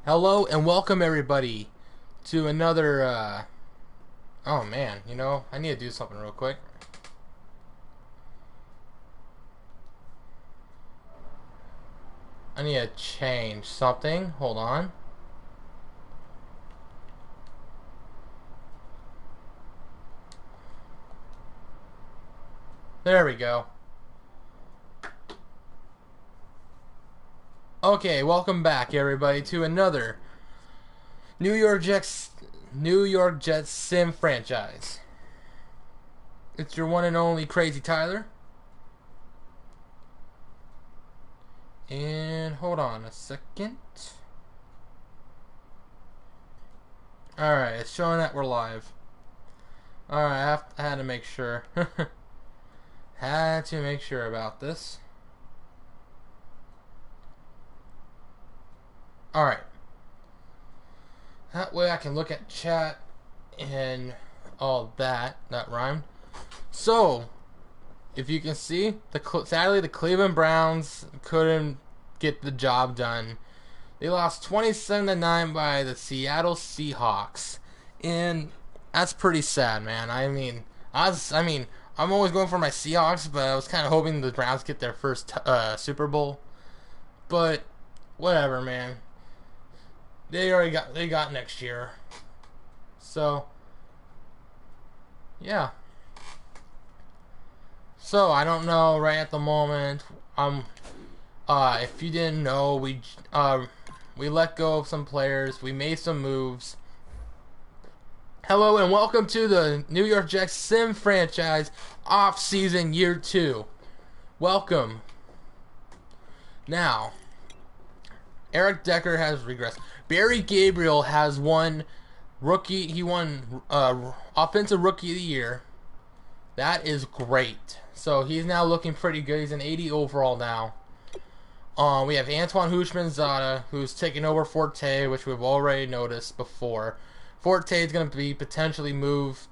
Hello and welcome everybody to another oh man, I need to do something real quick. I need to change something. Hold on. There we go. Okay, welcome back everybody to another New York Jets sim franchise. It's your one and only Crazy Tyler. And hold on a second. Alright, it's showing that we're live. Alright, I had to make sure. Had to make sure about this. Alright. That way I can look at chat and all that. That rhymed. So, if you can see, sadly the Cleveland Browns couldn't get the job done. They lost 27-9 by the Seattle Seahawks, and that's pretty sad, man. I'm always going for my Seahawks, but I was kind of hoping the Browns get their first Super Bowl. But whatever, man. They got next year. So yeah. So I don't know right at the moment. If you didn't know, we let go of some players. We made some moves. Hello and welcome to the New York Jets sim franchise off-season year 2. Welcome. Now, Eric Decker has regressed. Barry Gabriel has won rookie. He won offensive rookie of the year. That is great. So he's now looking pretty good. He's an 80 overall now. We have Antoine Hushmanzada, who's taking over Forte, which we've already noticed before. Forte is going to be potentially moved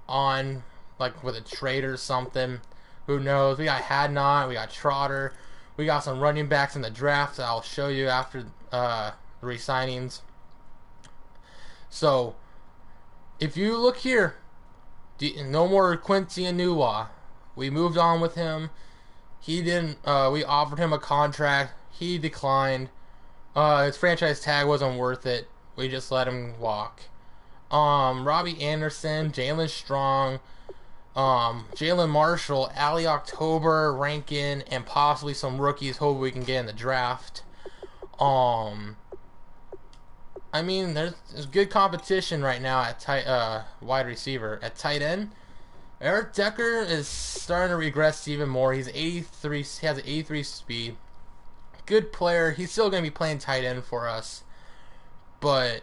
on, like with a trade or something. Who knows? We got Hadnot, we got Trotter, we got some running backs in the draft that I'll show you after the re-signings. So, if you look here, no more Quincy Enunwa. We moved on with him. He didn't. We offered him a contract. He declined. His franchise tag wasn't worth it. We just let him walk. Robbie Anderson, Jalen Strong, Jalen Marshall, Ali October, Rankin, and possibly some rookies. Hope we can get in the draft. There's good competition right now at wide receiver. At tight end, Eric Decker is starting to regress even more. He's 83. He has an 83 speed. Good player. He's still going to be playing tight end for us. But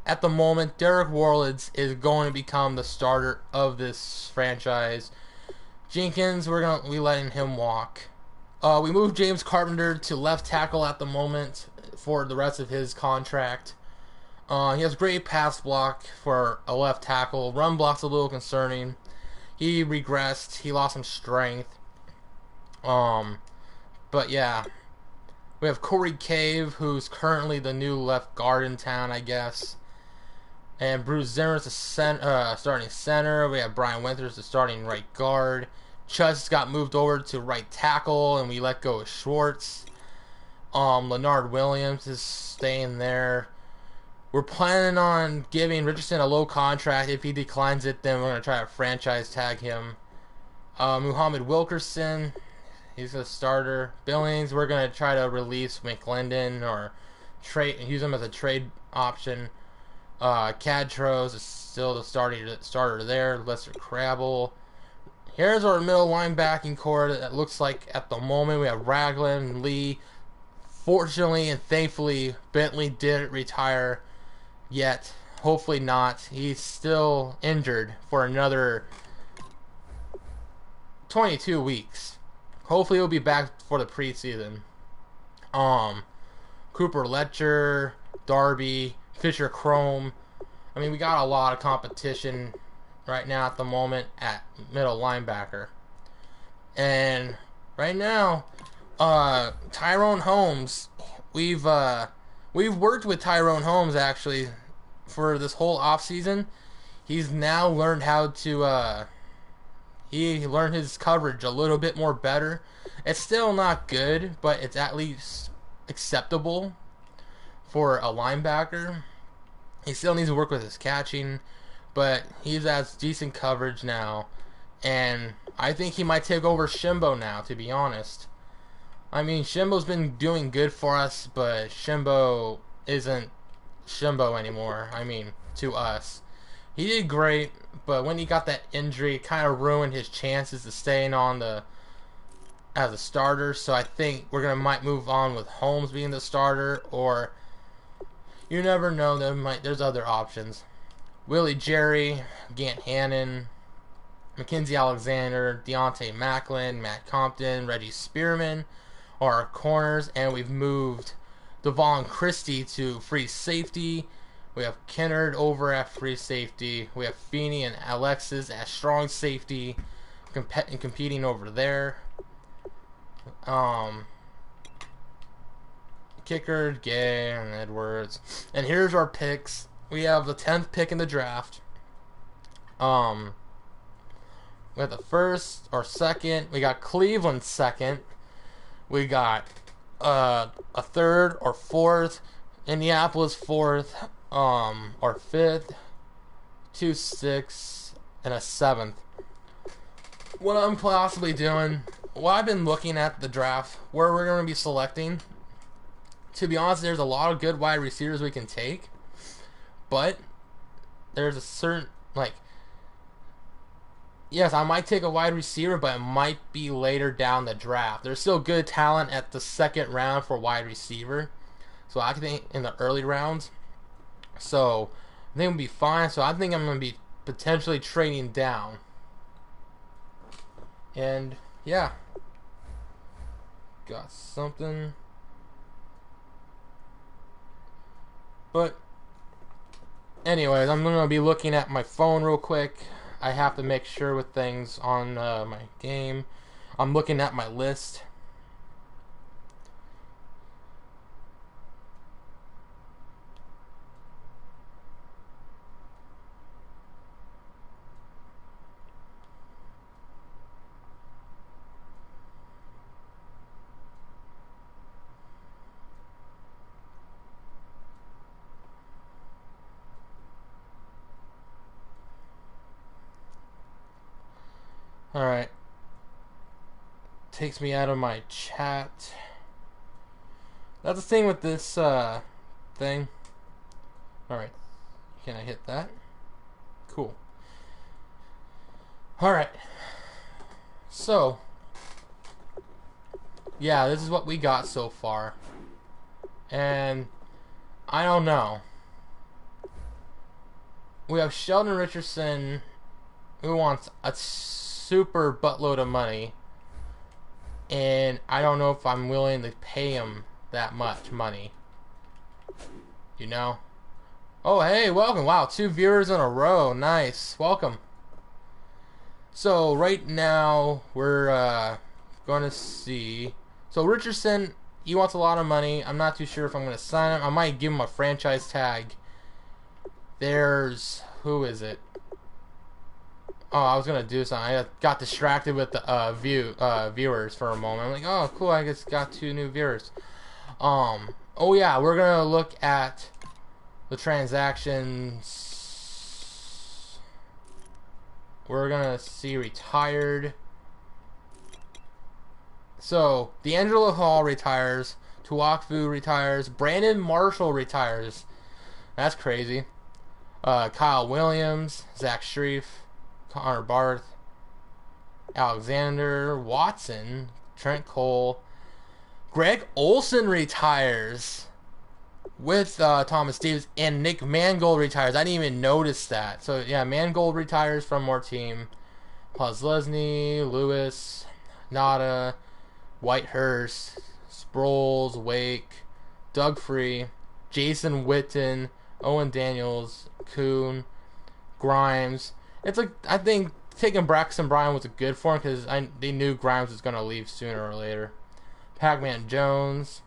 at the moment, Derek Warlitz is going to become the starter of this franchise. Jenkins, we letting him walk. We moved James Carpenter to left tackle at the moment for the rest of his contract. He has great pass block for a left tackle. Run block's a little concerning. He regressed. He lost some strength. But yeah. We have Corey Cave, who's currently the new left guard in town, I guess. And Bruce Zimmer's the starting center. We have Brian Winters, the starting right guard. Chus got moved over to right tackle, and we let go of Schwartz. Leonard Williams is staying there. We're planning on giving Richardson a low contract. If he declines it, then we're going to try to franchise tag him. Muhammad Wilkerson, he's a starter. Billings, we're going to try to release McClendon or use him as a trade option. Cadtros is still the starter there. Lester Crabble. Here's our middle linebacking core that looks like at the moment we have Ragland, Lee. Fortunately and thankfully, Bentley didn't retire yet. Hopefully not. He's still injured for another 22 weeks. Hopefully he'll be back for the preseason. Cooper Letcher, Darby, Fisher Chrome. We got a lot of competition right now at the moment at middle linebacker. And right now, Tyrone Holmes, we've We've worked with Tyrone Holmes actually for this whole off season. He's now learned how to he learned his coverage a little bit more better. It's still not good, but it's at least acceptable for a linebacker. He still needs to work with his catching, but he's has decent coverage now. And I think he might take over Shimbo now, to be honest. I mean, Shimbo's been doing good for us, but Shimbo isn't Shimbo anymore. I mean, to us. He did great, but when he got that injury, it kind of ruined his chances of staying on the as a starter. So I think we're gonna might move on with Holmes being the starter, or you never know. There's other options. Willie Jerry, Gant Hannon, Mackenzie Alexander, Deontay Macklin, Matt Compton, Reggie Spearman are our corners, and we've moved Devon Christie to free safety. We have Kennard over at free safety. We have Feeney and Alexis at strong safety, competing over there. Kicker, Gay, and Edwards. And here's our picks. We have the 10th pick in the draft. We have the first or second. We got Cleveland second. We got a third or fourth. Indianapolis fourth. Or fifth. 2, 6, and a seventh. What I'm possibly doing, well, I've been looking at the draft where we're going to be selecting. To be honest, there's a lot of good wide receivers we can take, but there's a certain, like, yes, I might take a wide receiver, but it might be later down the draft. There's still good talent at the second round for wide receiver, so I think in the early rounds. So I think we'll be fine. So I think I'm going to be potentially trading down. And yeah, got something. But anyways, I'm going to be looking at my phone real quick. I have to make sure with things on my game. I'm looking at my list. Alright. Takes me out of my chat. That's the thing with this thing. Alright. Can I hit that? Cool. Alright. So, yeah, this is what we got so far. And I don't know. We have Sheldon Richardson, who wants a super buttload of money, and I don't know if I'm willing to pay him that much money. You know? Oh, hey, welcome. Wow, 2 viewers in a row. Nice. Welcome. So, right now, we're going to see. So, Richardson, he wants a lot of money. I'm not too sure if I'm going to sign him. I might give him a franchise tag. There's, who is it? Oh, I was gonna do something. I got distracted with the viewers for a moment. I'm like, oh, cool. I just got 2 new viewers. Oh yeah, we're gonna look at the transactions. We're gonna see retired. So D'Angelo Hall retires. Tuakfu retires. Brandon Marshall retires. That's crazy. Kyle Williams, Zach Shreve, Connor Barth, Alexander Watson, Trent Cole, Greg Olson retires with Thomas Stevens, and Nick Mangold retires. I didn't even notice that. So yeah, Mangold retires from our team. Postlesny, Lewis, Nada, Whitehurst, Sproles, Wake, Doug Free, Jason Witten, Owen Daniels, Kuhn, Grimes. It's like, I think taking Braxton Bryan was a good for him because they knew Grimes was going to leave sooner or later. Pac-Man Jones,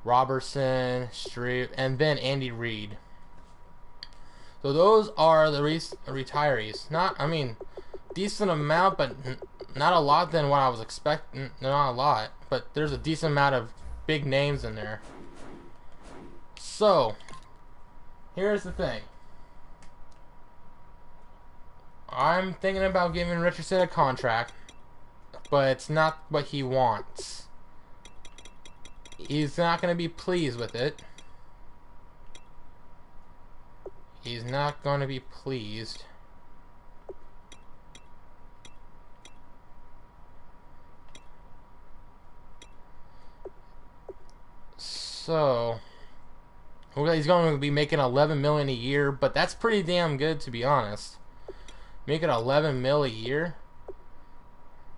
Robertson, Streep, and then Andy Reid. So those are the retirees. I mean, decent amount, but not a lot than what I was expecting. Not a lot, but there's a decent amount of big names in there. So, here's the thing. I'm thinking about giving Richardson a contract, but it's not what he wants. He's not going to be pleased with it. He's not going to be pleased. So, he's going to be making $11 million a year, but that's pretty damn good, to be honest. Making $11 million a year.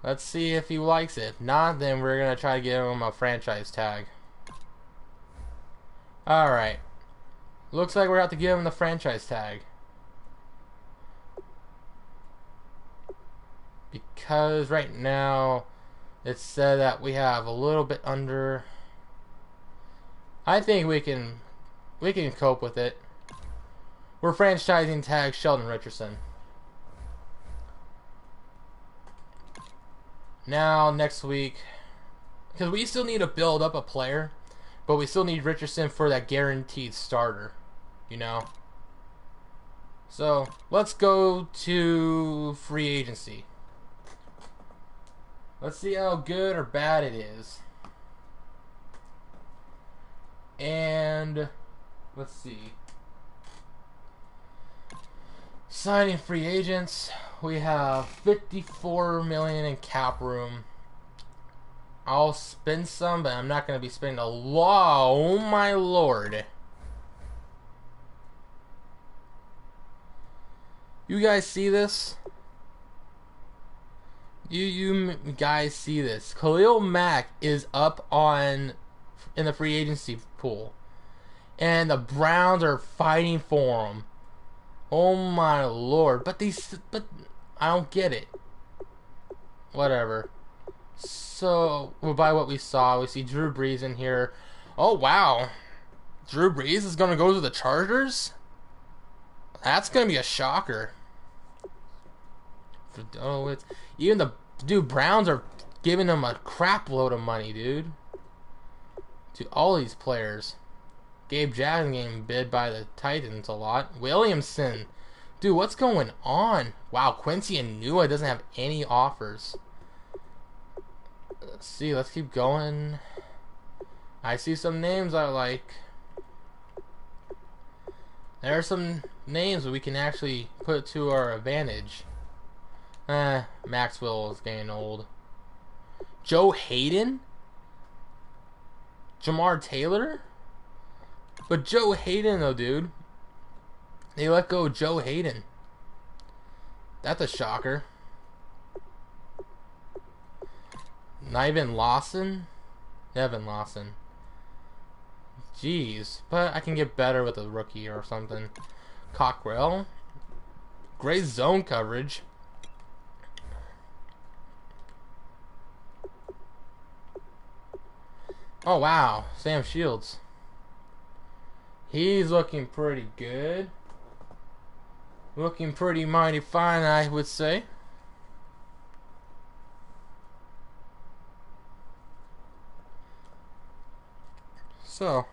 Let's see if he likes it. If not, then we're gonna try to give him a franchise tag. All right. Looks like we're going to have to give him the franchise tag. Because right now it said that we have a little bit under. I think we can cope with it. We're franchising tag Sheldon Richardson. Now next week, because we still need to build up a player, but we still need Richardson for that guaranteed starter, you know. So let's go to free agency. Let's see how good or bad it is. And let's see. Signing free agents. We have $54 million in cap room. I'll spend some, but I'm not going to be spending a lot. Oh my lord. You guys see this? You guys see this? Khalil Mack is up in the free agency pool, and the Browns are fighting for him. Oh my lord! But I don't get it. Whatever. So, by what we saw, we see Drew Brees in here. Oh wow, Drew Brees is gonna go to the Chargers. That's gonna be a shocker. Oh, even the Browns are giving him a crap load of money, dude. To all these players. Gabe Jackson getting bid by the Titans a lot. Williamson. Dude, what's going on? Wow, Quincy Enunwa doesn't have any offers. Let's see, let's keep going. I see some names I like. There are some names that we can actually put to our advantage. Maxwell is getting old. Joe Hayden? Jamar Taylor? But Joe Hayden though, dude. They let go of Joe Hayden. That's a shocker. Nevin Lawson? Jeez. But I can get better with a rookie or something. Cockrell. Great zone coverage. Oh wow, Sam Shields. He's looking pretty good. Looking pretty mighty fine, I would say. So.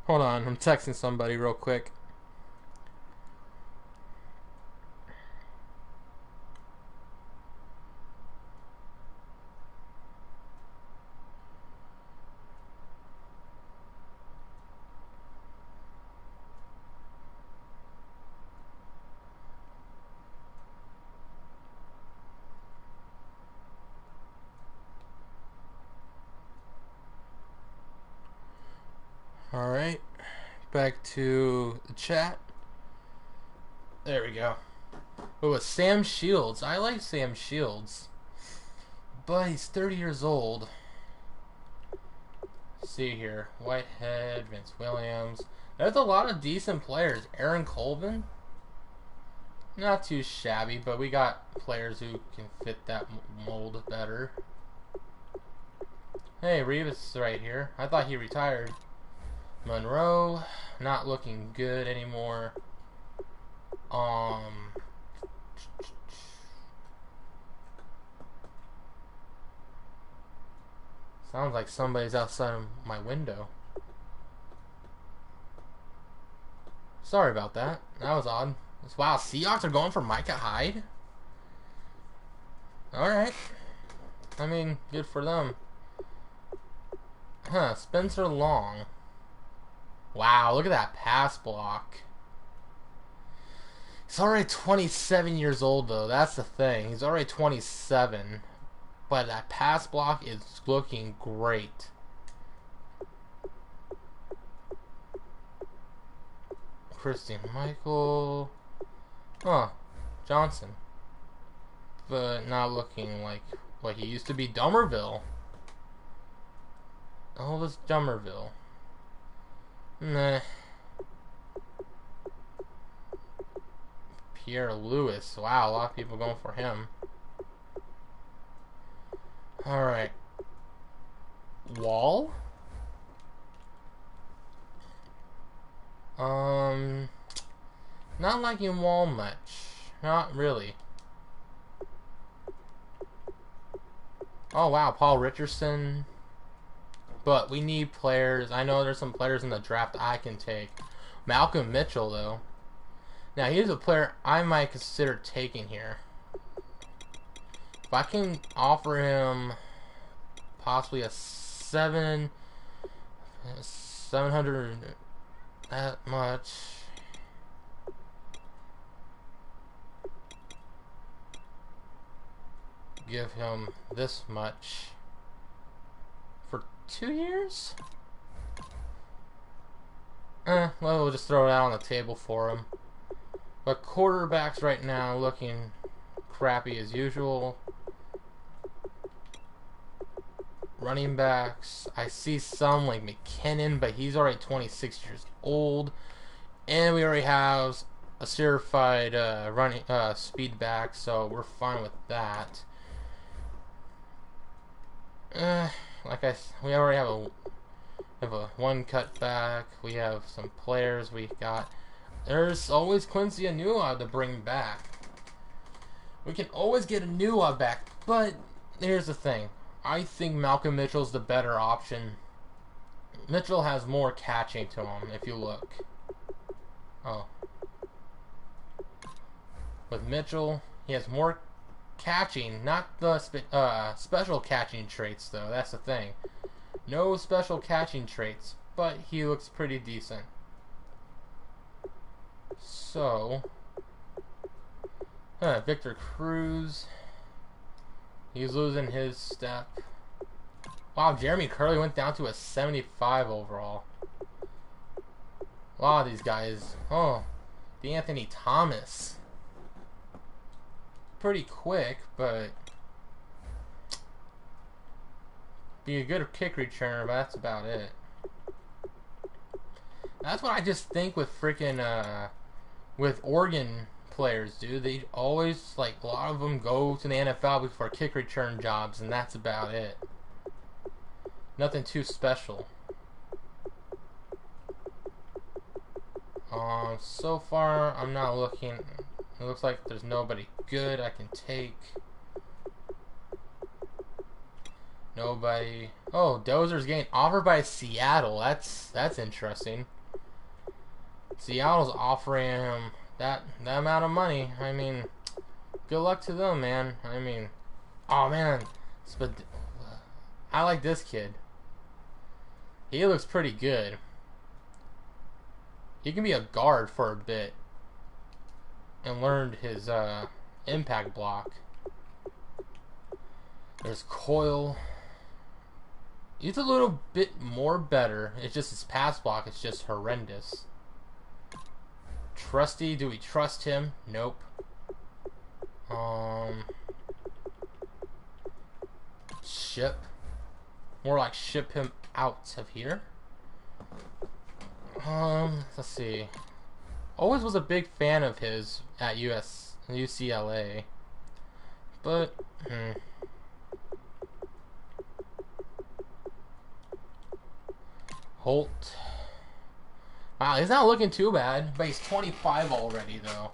Hold on, I'm texting somebody real quick. Alright, back to the chat. There we go. Oh, it's Sam Shields. I like Sam Shields. But he's 30 years old. Let's see here. Whitehead, Vince Williams. There's a lot of decent players. Aaron Colvin. Not too shabby, but we got players who can fit that mold better. Hey, Reeves is right here. I thought he retired. Monroe, not looking good anymore. Sounds like somebody's outside of my window. Sorry about that. That was odd. Wow, Seahawks are going for Micah Hyde? Alright. I mean, good for them. Huh, Spencer Long. Wow, look at that pass block. He's already 27 years old, though. That's the thing. He's already 27. But that pass block is looking great. Christian Michael. Johnson. But not looking like what he used to be. Dummerville. Oh, this Dummerville. Nah. Pierre Lewis. Wow, a lot of people going for him. Alright. Wall? Not liking Wall much. Not really. Oh wow, Paul Richardson. But we need players. I know there's some players in the draft I can take. Malcolm Mitchell, though. Now, he's a player I might consider taking here. If I can offer him possibly a 700, that much. Give him this much. 2 years? Well, we'll just throw it out on the table for him. But quarterbacks right now looking crappy as usual. Running backs, I see some like McKinnon, but he's already 26 years old. And we already have a certified running speed back, so we're fine with that. We already have a one cut back. We have some players we got. There's always Quincy Enunwa to bring back. We can always get Enunwa back, but here's the thing. I think Malcolm Mitchell's the better option. Mitchell has more catching to him, if you look. Oh. With Mitchell, he has more catching, not the special catching traits, though. That's the thing. No special catching traits, but he looks pretty decent. So, Victor Cruz, he's losing his step. Wow, Jeremy Curley went down to a 75 overall. A lot of these guys. Oh, D'Anthony Thomas. Pretty quick, but be a good kick returner, but that's about it. That's what I just think with freaking with Oregon players, dude. They always, like, a lot of them go to the NFL for kick return jobs, and that's about it. Nothing too special. So far, I'm not looking. It looks like there's nobody good I can take. Nobody. Oh, Dozer's getting offered by Seattle. That's interesting. Seattle's offering him that amount of money. I mean, good luck to them, man. I mean, oh man, I like this kid. He looks pretty good. He can be a guard for a bit and learned his impact block. There's Coyle. He's a little bit more better. It's just his pass block is just horrendous. Trusty, do we trust him? Nope. Ship. More like ship him out of here. Let's see. Always was a big fan of his at USC. UCLA. But, Holt. Wow, he's not looking too bad, but he's 25 already, though.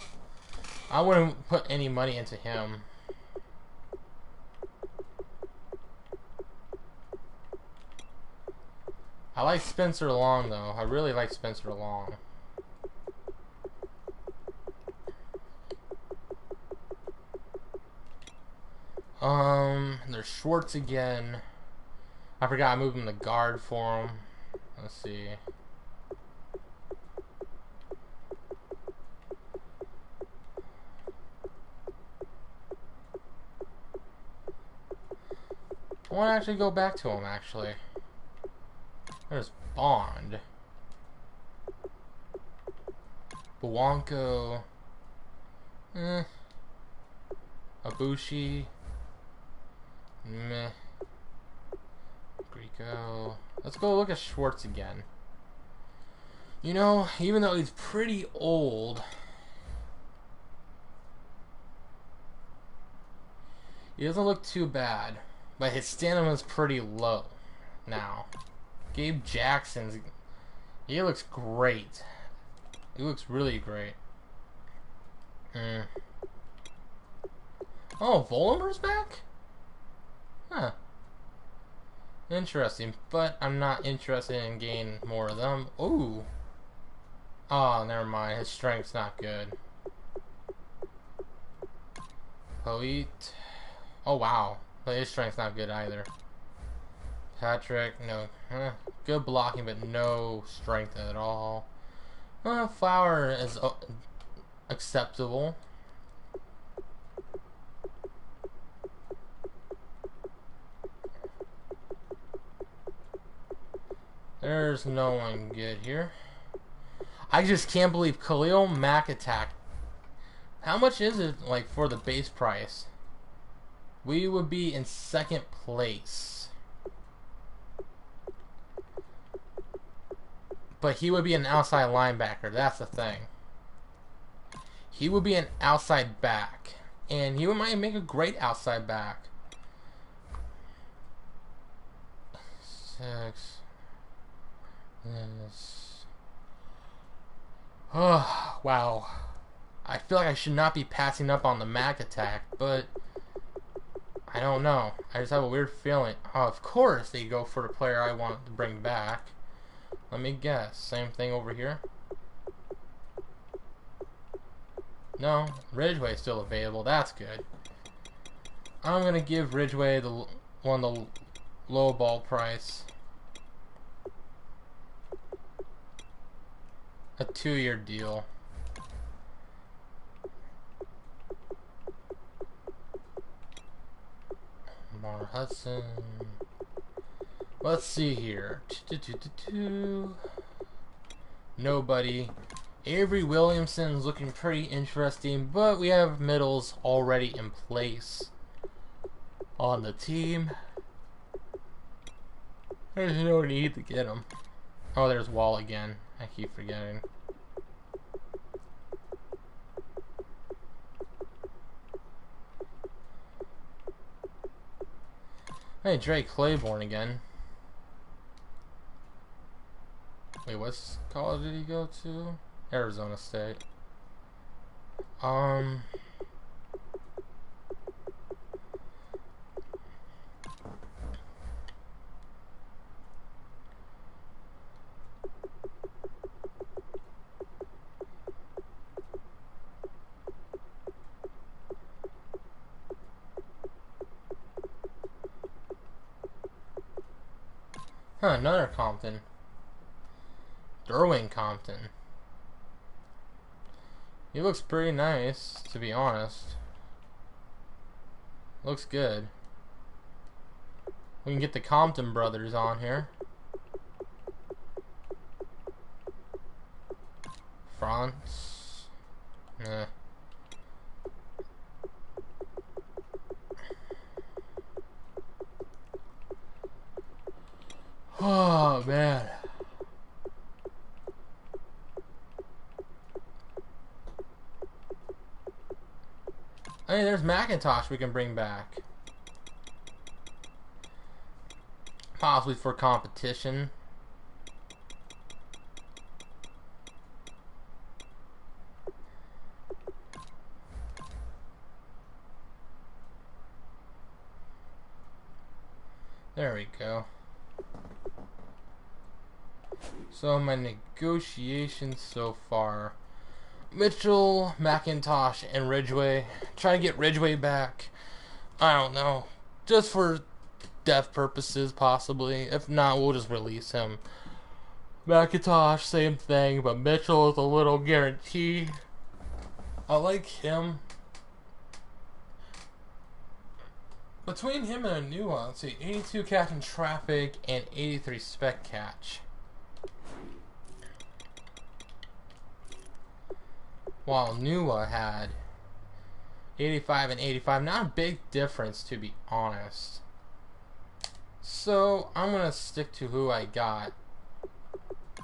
I wouldn't put any money into him. I like Spencer Long, though. I really like Spencer Long. There's Schwartz again. I forgot I moved him to guard for him. Let's see. I want to actually go back to him, actually. There's Bond. Buwanko. Abushi. Meh. Grieco. Let's go look at Schwartz again. You know, even though he's pretty old, he doesn't look too bad. But his stamina is pretty low now. Gabe Jackson's... he looks great. He looks really great. Oh, Volmer's back? Huh. Interesting, but I'm not interested in gaining more of them. Ooh. Oh, never mind. His strength's not good. Poet. Oh, wow. But his strength's not good either. Patrick, no. Good blocking, but no strength at all. Flower is acceptable. There's no one good here. I just can't believe Khalil Mack attack. How much is it, like, for the base price? We would be in second place. But he would be an outside linebacker. That's the thing. He would be an outside back. And he might make a great outside back. 6. Yes. Oh, wow. I feel like I should not be passing up on the Mac attack, but I don't know. I just have a weird feeling. Oh, of course they go for the player I want to bring back. Let me guess. Same thing over here? No, Ridgeway is still available. That's good. I'm going to give Ridgeway the low ball price. A 2-year deal. Mar Hudson. Let's see here. Nobody. Avery Williamson's looking pretty interesting, but we have middles already in place on the team. There's no need to get him. Oh, there's Wall again. I keep forgetting. Hey, Drake Claiborne again. Wait, what college did he go to? Arizona State. Huh, another Compton. Derwin Compton. He looks pretty nice, to be honest. Looks good. We can get the Compton brothers on here. France. Nah. Oh, man. Hey, there's McIntosh we can bring back. Possibly for competition. There we go. So my negotiations so far. Mitchell, McIntosh, and Ridgway. Try to get Ridgway back. I don't know. Just for depth purposes, possibly. If not, we'll just release him. McIntosh, same thing, but Mitchell is a little guaranteed. I like him. Between him and a new one, let's see, 82 catch in traffic and 83 spec catch. While Nua had 85 and 85. Not a big difference, to be honest. So, I'm going to stick to who I got.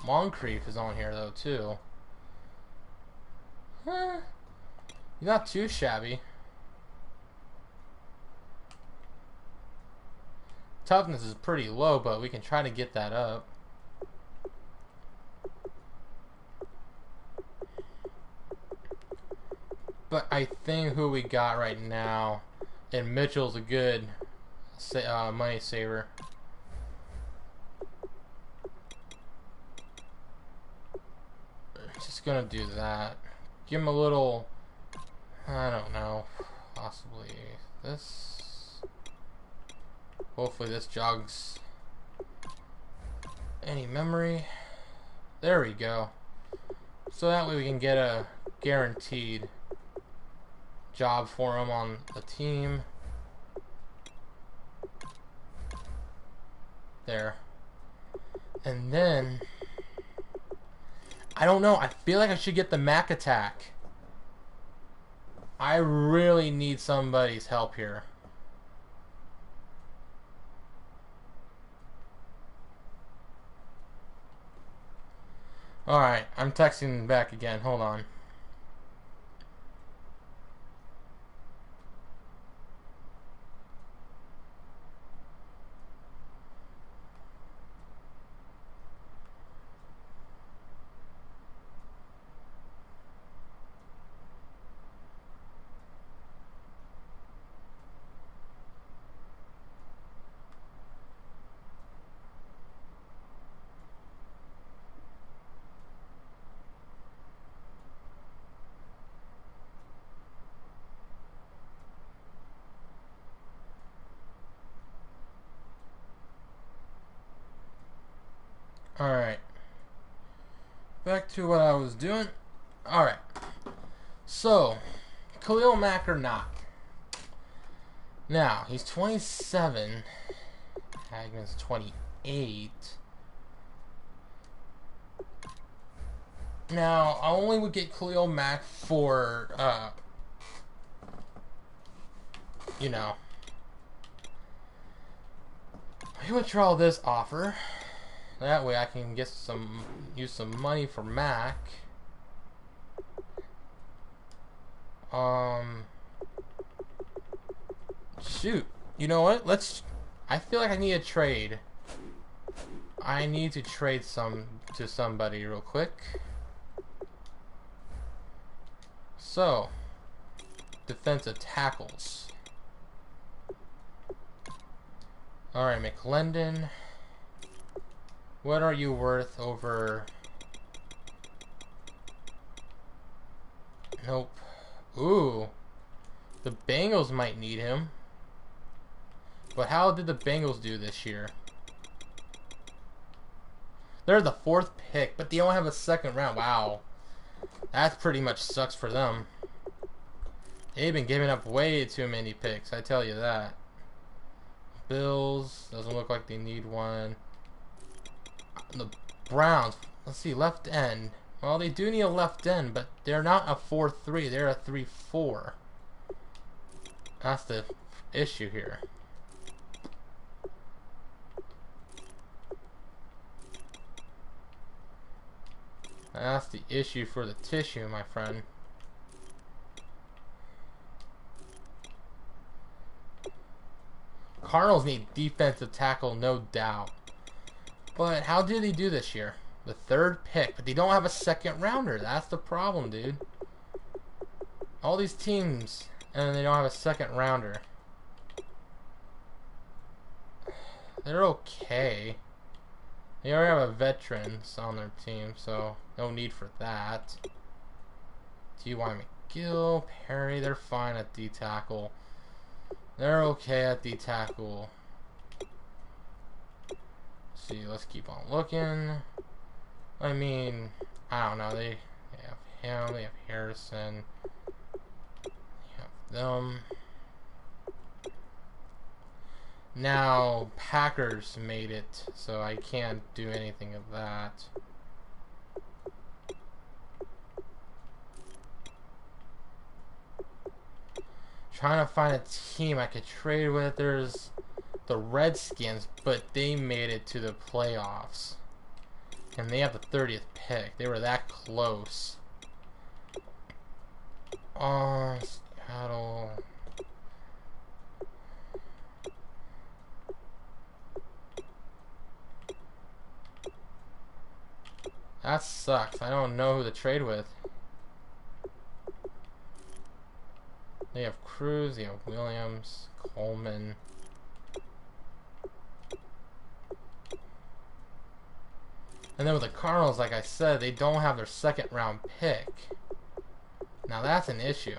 Moncrief is on here, though, too. He's not too shabby. Toughness is pretty low, but we can try to get that up. But I think who we got right now, and Mitchell's a good money saver. Just gonna do that. Give him a little, I don't know, possibly this. Hopefully this jogs any memory. There we go. So that way we can get a guaranteed job for him on the team. There. And then I don't know, I feel like I should get the Mac attack. I really need somebody's help here. Alright, I'm texting back again. Hold on. Alright. Back to what I was doing. Alright. So, Khalil Mack or not. Now, he's 27. Hagman's 28. Now, I only would get Khalil Mack for, you know. I withdraw this offer. That way I can get use some money for Mac. Shoot. You know what? I feel like I need a trade. I need to trade to somebody real quick. So, defensive tackles. Alright, McClendon. What are you worth over? Nope. Ooh. The Bengals might need him. But how did the Bengals do this year? They're the 4th pick, but they don't have a 2nd round. Wow. That pretty much sucks for them. They've been giving up way too many picks, I tell you that. Bills. Doesn't look like they need one. The Browns, let's see, left end. Well, they do need a left end, but they're not a 4-3. They're a 3-4. That's the issue here. That's the issue for the tissue, my friend. Cardinals need defensive tackle, no doubt. But how did they do this year? The third pick, but they don't have a second rounder. That's the problem, dude. All these teams, and they don't have a second rounder. They're okay. They already have a veterans on their team, so no need for that. T.Y. McGill, Perry, they're fine at D-tackle. They're okay at D-tackle. See, let's keep on looking. I mean, I don't know. They have him. They have Harrison. They have them. Now, Packers made it, so I can't do anything of that. Trying to find a team I could trade with. There's the Redskins, but they made it to the playoffs. And they have the 30th pick. They were that close. Seattle. That sucks. I don't know who to trade with. They have Cruz, they have Williams, Coleman. And then with the Cardinals, like I said, they don't have their second round pick. Now that's an issue.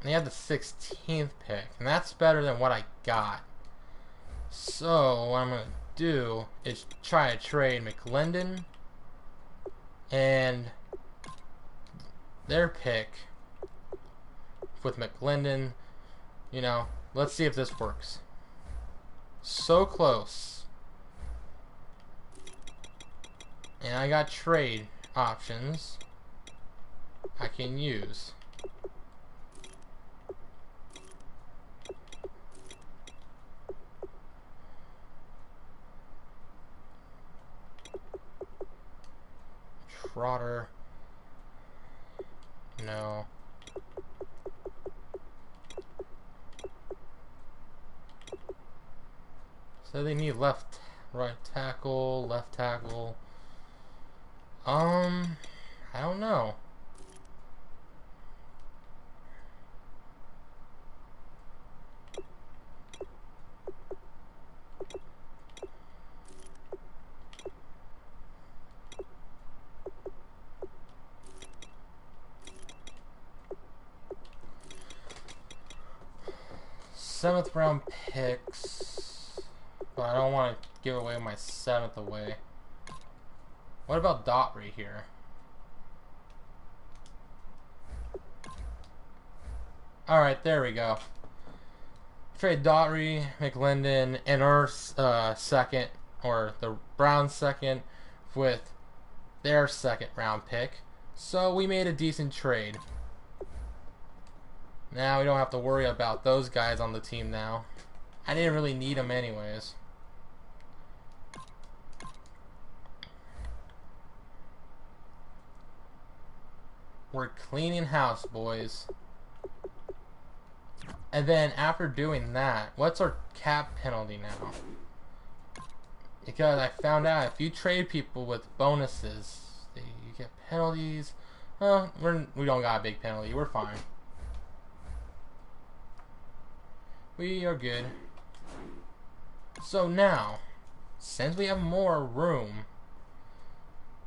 They have the 16th pick, and that's better than what I got. So what I'm going to do is try to trade McClendon and their pick with McClendon. You know, let's see if this works. So close. And I got trade options I can use. Trotter. No. So they need right tackle, left tackle. I don't know. Seventh round picks, but I don't want to give away my 7th away. What about Daughtry here? Alright, there we go. Trade Daughtry, McClendon, and our second, or the Browns' second, with their 2nd round pick. So we made a decent trade. Now we don't have to worry about those guys on the team now. I didn't really need them anyways. We're cleaning house, boys. And then after doing that, what's our cap penalty now? Because I found out if you trade people with bonuses, you get penalties. Well, we don't got a big penalty. We're fine. We are good. So now, since we have more room,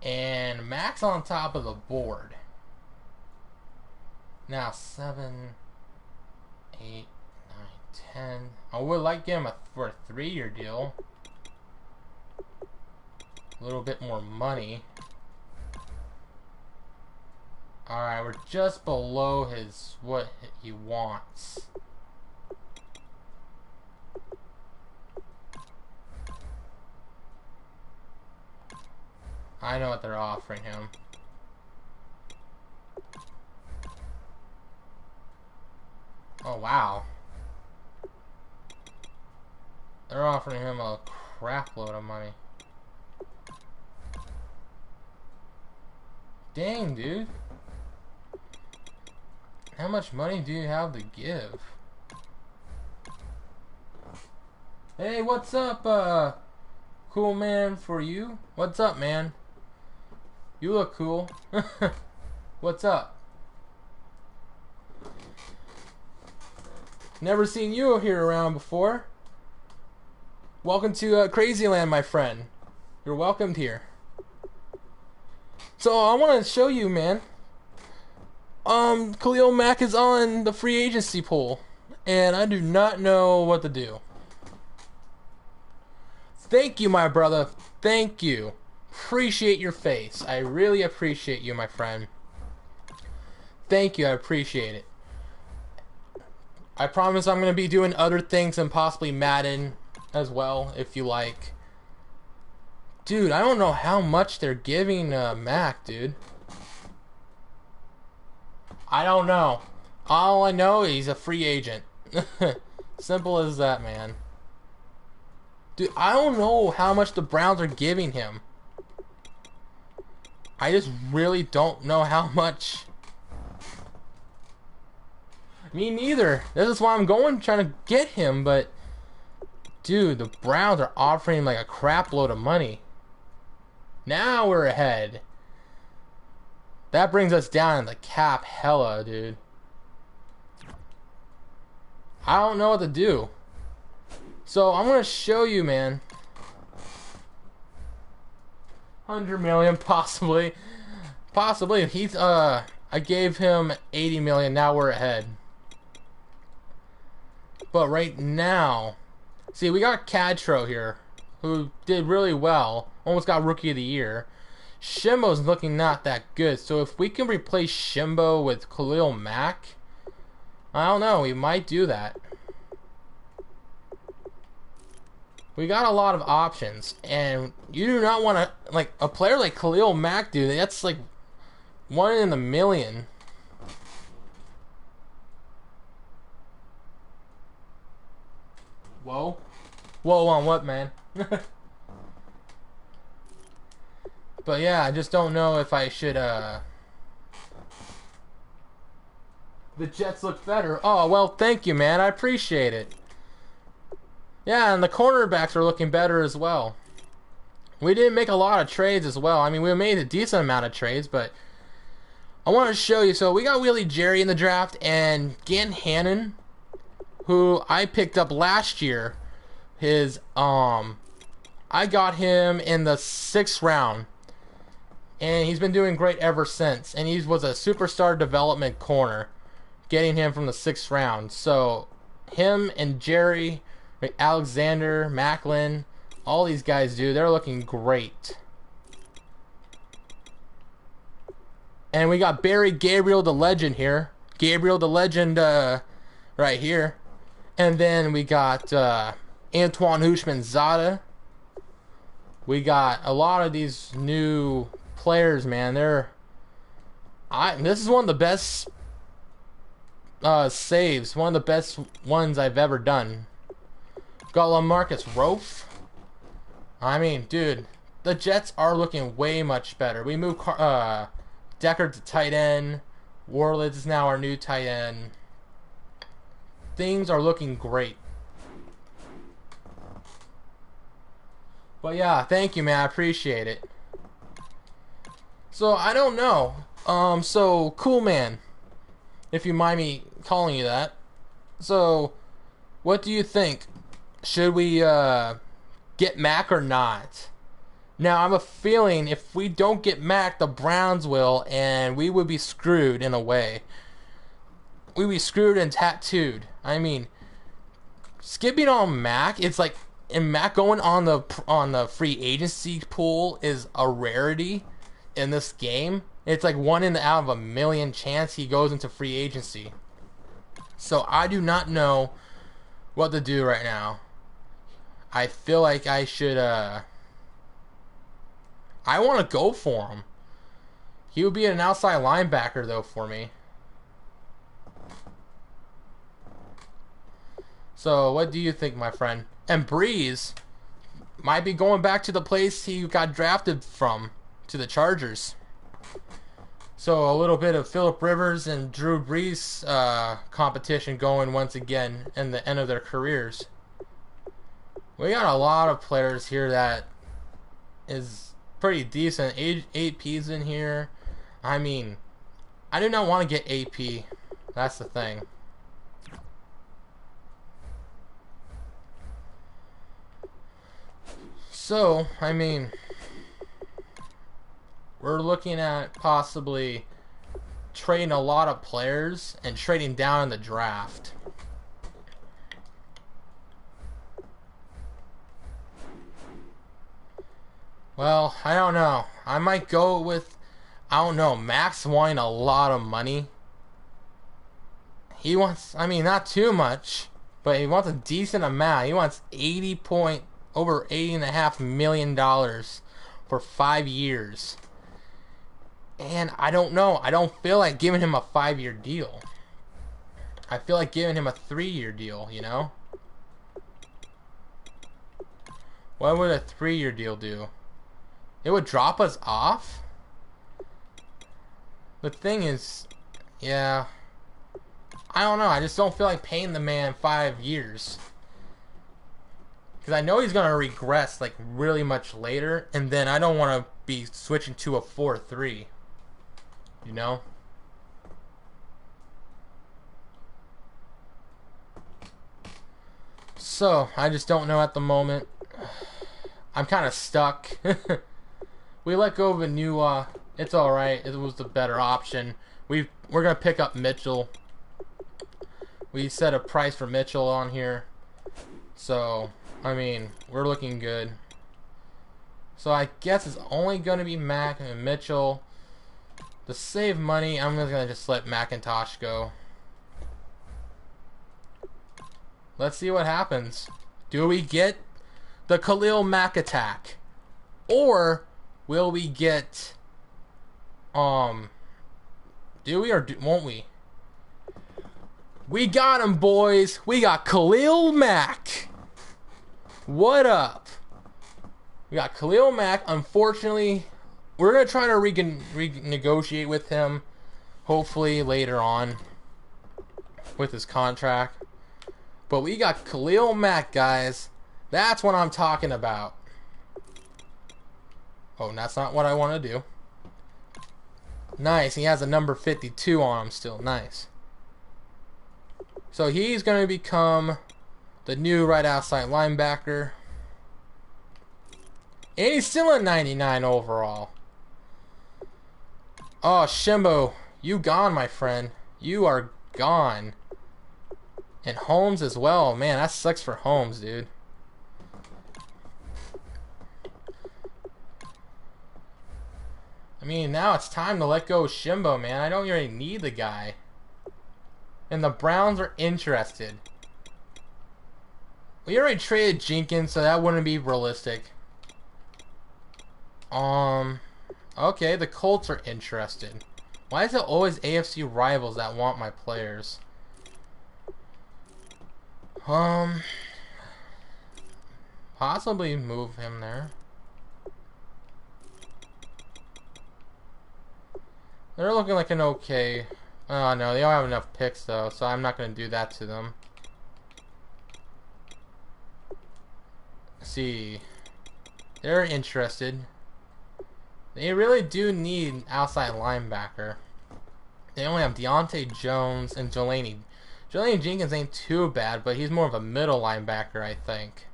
and Max on top of the board. Now 7, 8, 9, 10. I would like to get him for a 3-year deal. A little bit more money. Alright, we're just below what he wants. I know what they're offering him. Oh, wow. They're offering him a crap load of money. Dang, dude. How much money do you have to give? Hey, what's up, cool man for you? What's up, man? You look cool. What's up? Never seen you here around before. Welcome to Crazyland, my friend. You're welcomed here. So I want to show you, man. Khalil Mack is on the free agency pool, and I do not know what to do. Thank you, my brother. Thank you. Appreciate your face. I really appreciate you, my friend. Thank you. I appreciate it. I promise I'm going to be doing other things and possibly Madden as well, if you like. Dude, I don't know how much they're giving Mac, dude. I don't know. All I know is he's a free agent. Simple as that, man. Dude, I don't know how much the Browns are giving him. I just really don't know how much. Me neither. This is why I'm trying to get him, but dude, the Browns are offering him like a crap load of money. Now we're ahead. That brings us down in the cap hella, dude. I don't know what to do. So I'm gonna show you, man. 100 million, possibly. Possibly. He's I gave him 80 million. Now we're ahead. But right now, see, we got Cadtro here, who did really well. Almost got Rookie of the Year. Shimbo's looking not that good. So if we can replace Shimbo with Khalil Mack, I don't know. We might do that. We got a lot of options, and you do not want to, like, a player like Khalil Mack, dude. That's like 1 in a million. Whoa. Whoa on what, man? But yeah, I just don't know if I should, The Jets look better. Oh, well, thank you, man. I appreciate it. Yeah, and the cornerbacks are looking better as well. We didn't make a lot of trades as well. I mean, we made a decent amount of trades, but I want to show you. So we got Willie Jerry in the draft, and Gann Hannon, who I picked up last year. I got him in the 6th round, and he's been doing great ever since. And he was a superstar development corner, getting him from the 6th round. So him and Jerry, Alexander, Macklin, all these guys, dude, they're looking great. And we got Barry Gabriel the Legend here. Gabriel the Legend right here. And then we got Antoine Hushman-Zada. We got a lot of these new players, man. This is one of the best saves. One of the best ones I've ever done. Got LaMarcus Rofe. I mean, dude, the Jets are looking way much better. We moved Decker to tight end. Warlitz is now our new tight end. Things are looking great. But yeah, thank you, man. I appreciate it. So, I don't know. So, cool man, if you mind me calling you that. So, what do you think? Should we get Mac or not? Now, I have a feeling if we don't get Mac, the Browns will, and we would be screwed in a way. We'd be screwed and tattooed. I mean, skipping on Mac, it's like, and Mac going on the free agency pool is a rarity in this game. It's like 1 out of a million chance he goes into free agency. So I do not know what to do right now. I feel like I should, I want to go for him. He would be an outside linebacker, though, for me. So, what do you think, my friend? And Breeze might be going back to the place he got drafted from, to the Chargers. So a little bit of Phillip Rivers and Drew Brees competition going once again in the end of their careers. We got a lot of players here that is pretty decent. AP's in here. I mean, I do not want to get AP. That's the thing. So, I mean, we're looking at possibly trading a lot of players and trading down in the draft. Well, I don't know. I might go with, I don't know, Max wanting a lot of money. He wants, I mean, not too much, but he wants a decent amount. He wants over $80.5 million for 5 years. And I don't know. I don't feel like giving him a 5-year deal. I feel like giving him a 3-year deal, you know? What would a 3-year deal do? It would drop us off? The thing is, yeah, I don't know. I just don't feel like paying the man 5 years. Because I know he's going to regress like really much later. And then I don't want to be switching to a 4-3. You know? So, I just don't know at the moment. I'm kind of stuck. We let go of a new, it's alright. It was the better option. We're going to pick up Mitchell. We set a price for Mitchell on here. So, I mean, we're looking good. So I guess it's only going to be Mac and Mitchell. To save money, I'm going to just let McIntosh go. Let's see what happens. Do we get the Khalil Mack attack? Or will we get, do we or won't we? We got him, boys. We got Khalil Mack. What up? We got Khalil Mack. Unfortunately, we're going to try to renegotiate with him. Hopefully later on with his contract. But we got Khalil Mack, guys. That's what I'm talking about. Oh, that's not what I want to do. Nice. He has a number 52 on him still. Nice. So he's going to become the new right outside linebacker. And he's still at 99 overall. Oh, Shimbo, you gone, my friend. You are gone. And Holmes as well. Man, that sucks for Holmes, dude. I mean, now it's time to let go of Shimbo, man. I don't really need the guy. And the Browns are interested. We already traded Jenkins, so that wouldn't be realistic. Okay, the Colts are interested. Why is it always AFC rivals that want my players? Possibly move him there. They're looking like an okay. Oh no, they don't have enough picks though, so I'm not going to do that to them. Let's see. They're interested. They really do need an outside linebacker. They only have Deontay Jones and Jelani. Jelani Jenkins ain't too bad, but he's more of a middle linebacker, I think.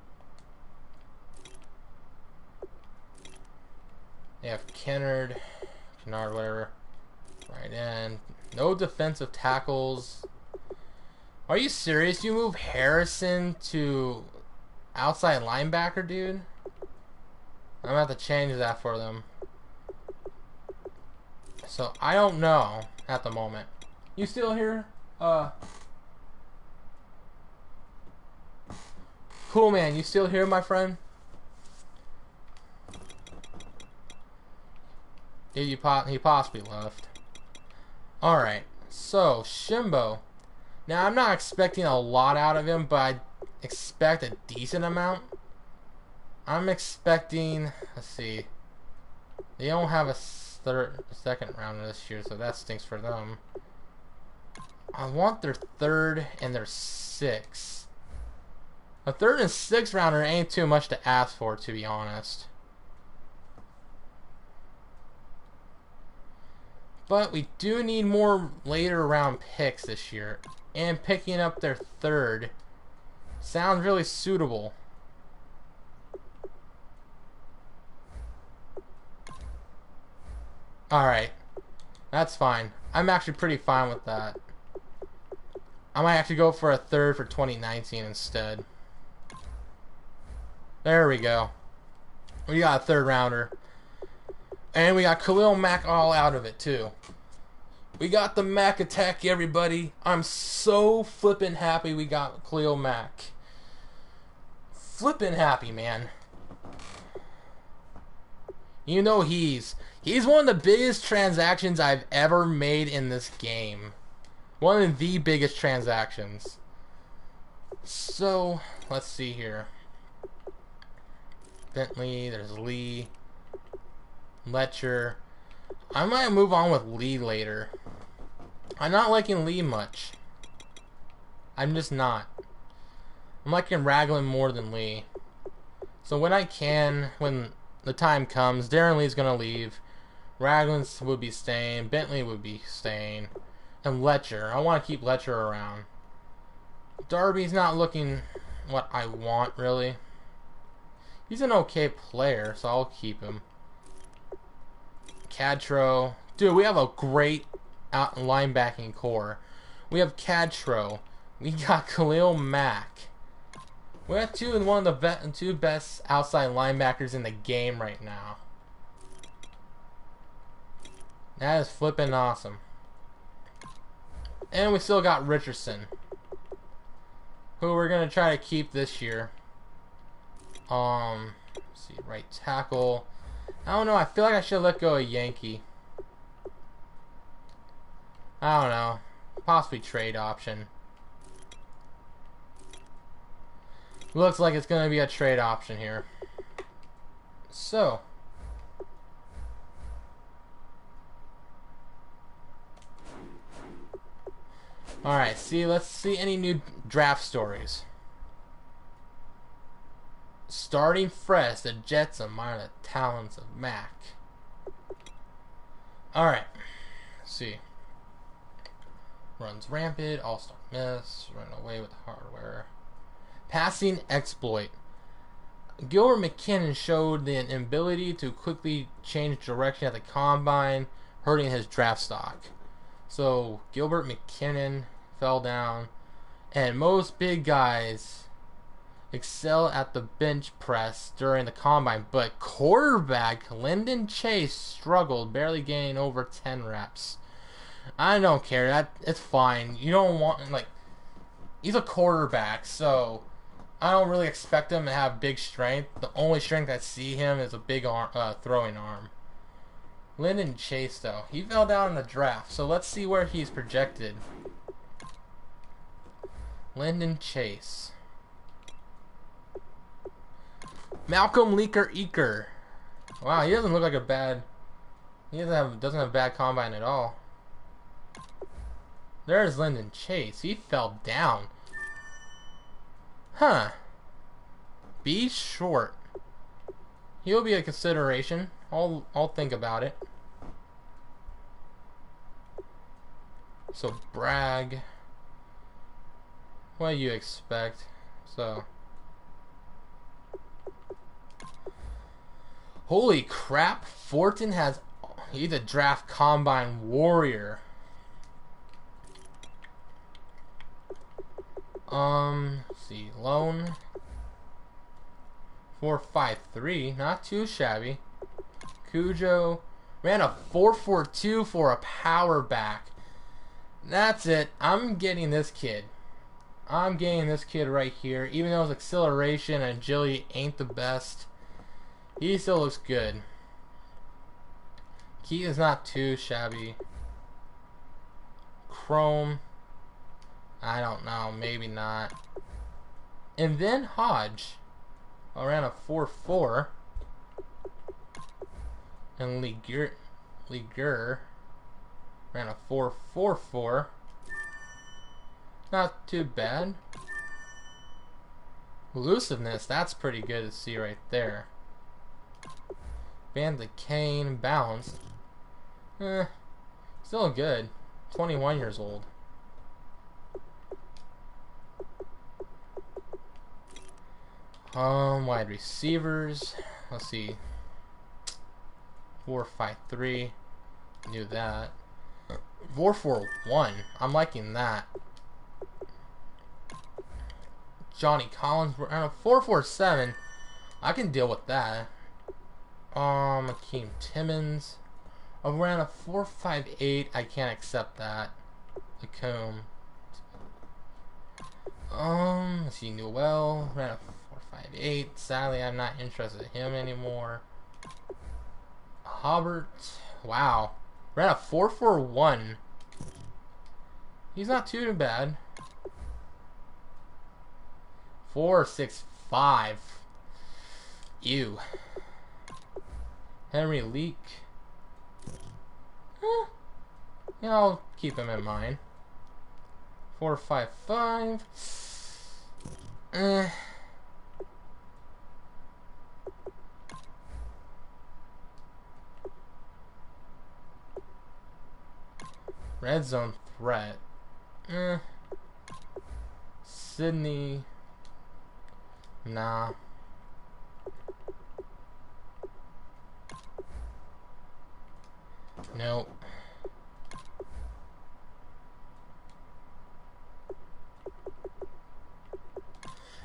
They have Kennard, whatever. Right end. No defensive tackles. Are you serious? You move Harrison to outside linebacker, dude? I'm gonna have to change that for them. So I don't know at the moment. You still here? Cool, man. You still here, my friend? He possibly left. Alright, so Shimbo. Now I'm not expecting a lot out of him, but I expect a decent amount. I'm expecting, let's see. They don't have a second rounder this year, so that stinks for them. I want their third and their sixth. A third and sixth rounder ain't too much to ask for, to be honest. But we do need more later round picks this year. And picking up their third sounds really suitable. Alright. That's fine. I'm actually pretty fine with that. I might have to go for a third for 2019 instead. There we go. We got a third rounder. And we got Khalil Mack all out of it too. We got the Mack attack, everybody. I'm so flippin' happy we got Khalil Mack. Flippin' happy, man. You know he's one of the biggest transactions I've ever made in this game. One of the biggest transactions. So, let's see here. Bentley, there's Lee. Letcher. I might move on with Lee later. I'm not liking Lee much. I'm just not. I'm liking Ragland more than Lee. So when I can, when the time comes, Darren Lee's gonna leave. Ragland would be staying. Bentley would be staying. And Letcher. I want to keep Letcher around. Darby's not looking what I want, really. He's an okay player, so I'll keep him. Cadtro. Dude, we have a great linebacking core. We have Cadtro. We got Khalil Mack. We have one of the two best outside linebackers in the game right now. That is flippin' awesome. And we still got Richardson, who we're gonna try to keep this year. Let's see, right tackle. I don't know. I feel like I should let go of Yankee. I don't know. Possibly trade option. Looks like it's gonna be a trade option here. So. Alright, let's see any new draft stories. Starting fresh, the Jets admire the talents of Mack. Alright, let's see. Runs rampant, all-star miss, run away with the hardware. Passing exploit. Gilbert McKinnon showed the ability to quickly change direction at the combine, hurting his draft stock. So, Gilbert McKinnon fell down, and most big guys excel at the bench press during the combine, but quarterback Lyndon Chase struggled, barely getting over 10 reps. I don't care. It's fine. You don't want, like, he's a quarterback, so I don't really expect him to have big strength. The only strength I see him is a big arm, throwing arm. Lyndon Chase, though, he fell down in the draft, so let's see where he's projected. Lyndon Chase. Malcolm Leaker-Eaker. Wow, he doesn't look like a bad. He doesn't have bad combine at all. There's Lyndon Chase. He fell down. Huh. Be short. He'll be a consideration. I'll think about it. So Bragg. What do you expect? So. Holy crap! Fortin he's a draft combine warrior. Let's see, loan 4.53, not too shabby. Cujo ran a 4.42 for a power back. That's it. I'm getting this kid. I'm getting this kid right here. Even though his acceleration and agility ain't the best, he still looks good. Key is not too shabby. Chrome, I don't know, maybe not. And then Hodge, I ran a 4.4. And Leaguer ran a 4.44. Not too bad. Elusiveness, that's pretty good to see right there. Van de Kane, balanced. Still good. 21 years old. Wide receivers. Let's see. 4-5-3. Knew that. 4-4-1. I'm liking that. Johnny Collins. 4-4-7. I can deal with that. Akeem Timmons. Around a 4-5-8. I can't accept that. Lacombe. Let's see. Newell. Ran a 4-5-8. Sadly, I'm not interested in him anymore. Hubbard. Wow. Ran a 4-4-1. He's not too bad. 4-6-5. Ew. Henry Leak. Yeah, I'll keep him in mind. 4-5-5. Red zone threat. Sydney. Nah. Nope.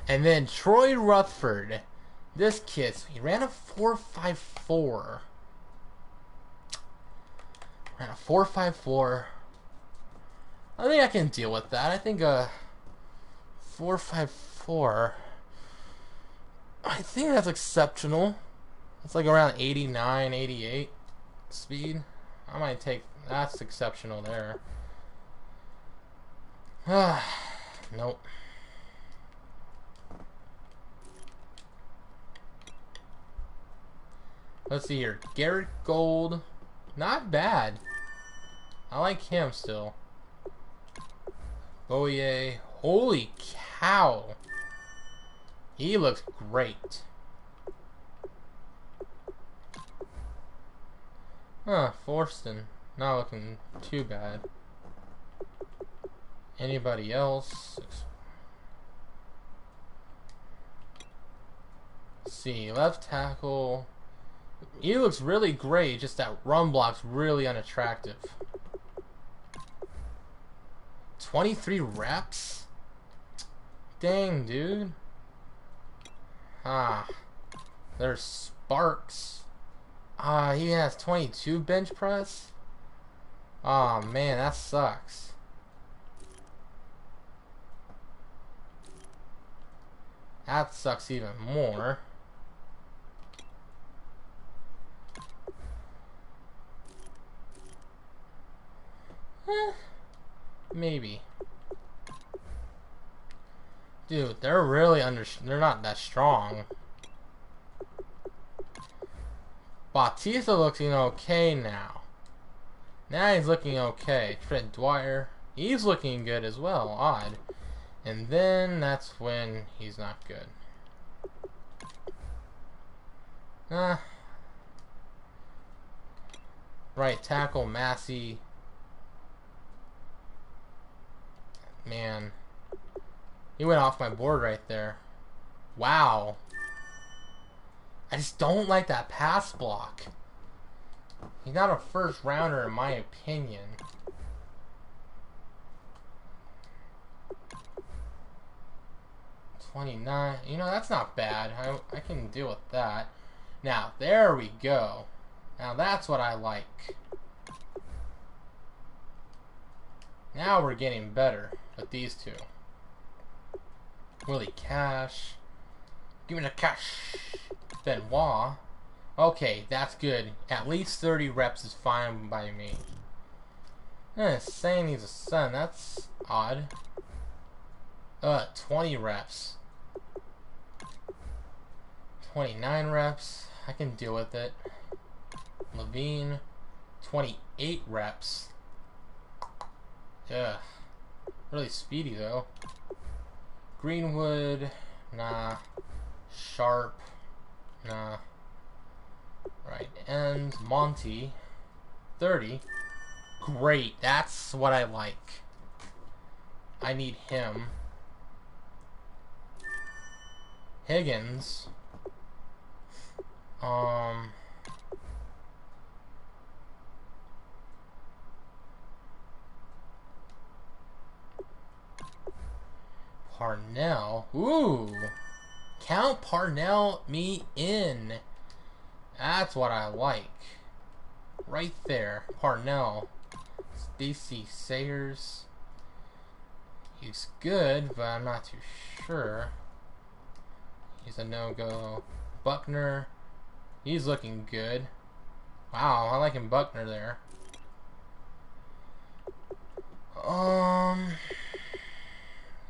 And then Troy Rutherford. This kid, he ran a 4.54. Ran a 4.54. I think I can deal with that. I think a 4.54. I think that's exceptional. It's like around 89, 88 speed. I might take that's exceptional there. Nope. Let's see here. Garrett Gold. Not bad. I like him still. Boye. Holy cow. He looks great. Forston. Not looking too bad. Anybody else? Let's see. Left tackle. He looks really great, just that run block's really unattractive. 23 reps? Dang, dude. There's Sparks. He has 22 bench press? Man, that sucks. That sucks even more. Maybe. Dude, they're really they're not that strong. Bautista looking okay now. Now he's looking okay. Trent Dwyer, he's looking good as well. Odd. And then that's when he's not good. Right tackle, Massey. Man. He went off my board right there. Wow. I just don't like that pass block. He's not a first rounder in my opinion. 29. You know, that's not bad. I can deal with that. Now, there we go. Now that's what I like. Now we're getting better with these two. Willie Cash. Give me the cash. Benoit. Okay, that's good. At least 30 reps is fine by me. Saying he's a son. That's odd. 20 reps. 29 reps. I can deal with it. Levine. 28 reps. Yeah. Really speedy though. Greenwood, nah. Sharp, nah. Right, and Monty, 30. Great, that's what I like. I need him. Higgins. Parnell. Ooh. Count Parnell me in. That's what I like. Right there. Parnell. Stacey Sayers. He's good, but I'm not too sure. He's a no-go. Buckner. He's looking good. Wow, I like him Buckner there.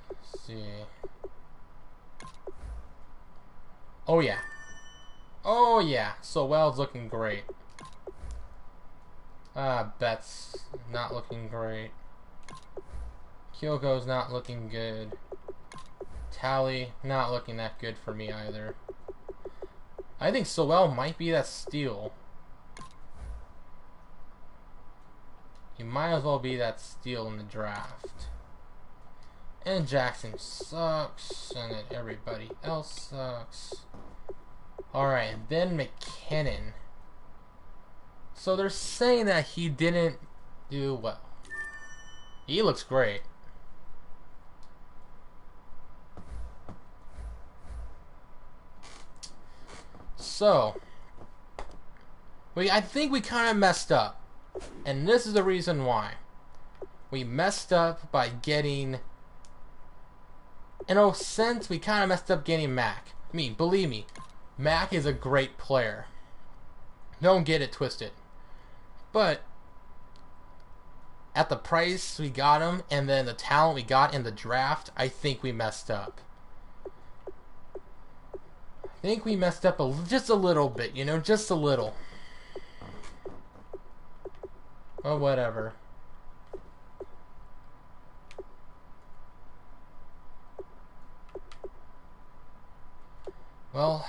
Let's see. Oh yeah. Oh yeah. So Well's looking great. Betts not looking great. Kyogo's not looking good. Tally not looking that good for me either. I think Sowell might be that steal. He might as well be that steal in the draft. And Jackson sucks, and then everybody else sucks. Alright, and then McKinnon. So they're saying that he didn't do well. He looks great. So, I think we kind of messed up. And this is the reason why. We messed up by getting... In a sense, we kind of messed up getting Mac. I mean, believe me, Mac is a great player. Don't get it twisted. But, at the price we got him, and then the talent we got in the draft, I think we messed up. I think we messed up just a little bit, you know, just a little. Well, whatever. Well,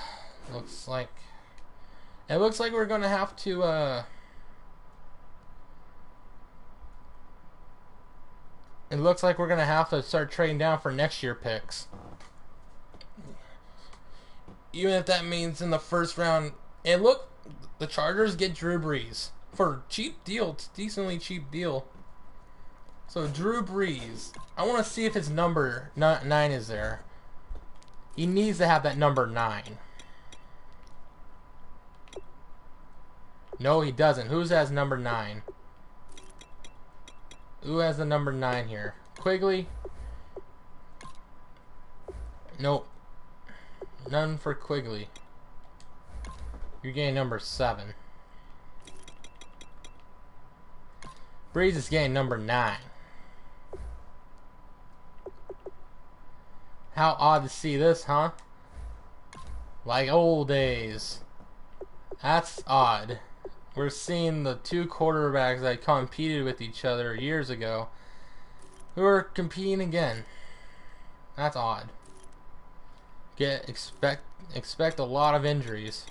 it looks like we're gonna have to it looks like we're gonna have to start trading down for next year picks. Even if that means in the first round. And look, the Chargers get Drew Brees for a cheap deal. It's a decently cheap deal. So Drew Brees, I want to see if his number 9 is there. He needs to have that number 9. No, he doesn't. Who has number 9? Who has the number 9 here? Quigley? Nope. None for Quigley. You're getting number 7. Breeze is getting number 9. How odd to see this, huh? Like old days. That's odd. We're seeing the two quarterbacks that competed with each other years ago who are competing again. That's odd. Expect a lot of injuries.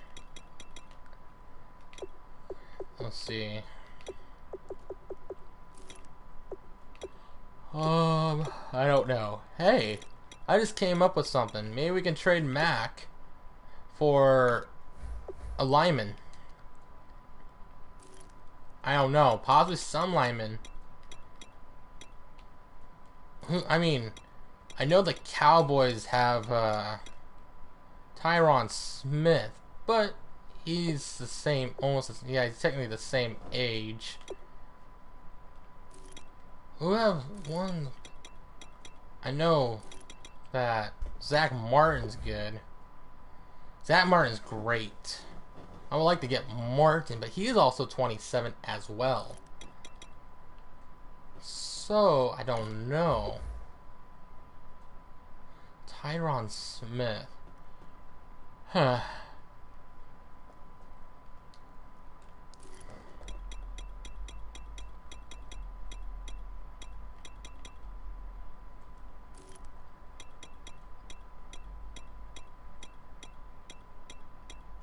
Let's see. I don't know. Hey, I just came up with something. Maybe we can trade Mac for a lineman. I don't know. Possibly some lineman. I mean, I know the Cowboys have Tyron Smith, but he's the same, yeah, he's technically the same age. Who have one? I know that Zach Martin's good. Zach Martin's great. I would like to get Martin, but he is also 27 as well. So, I don't know. Tyron Smith. Huh.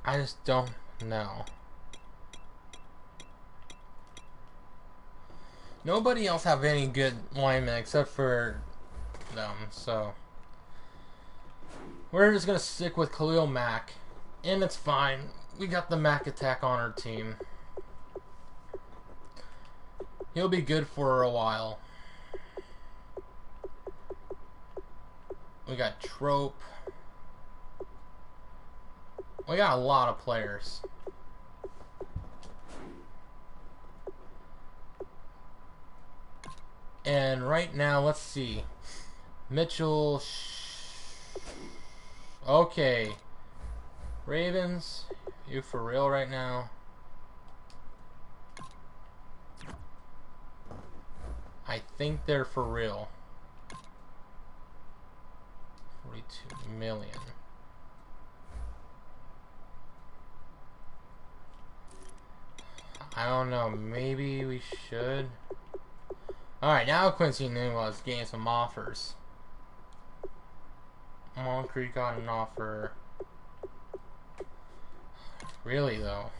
I just don't know. Nobody else have any good linemen except for them, so we're just gonna stick with Khalil Mack, and it's fine. We got the Mack attack on our team. He'll be good for a while. We got Trope. We got a lot of players. And right now, let's see. Mitchell. Okay. Ravens, you for real right now? I think they're for real. 42 million. I don't know. Maybe we should. Alright, now Quincy Newell is getting some offers. Moncrief got an offer. Really, though?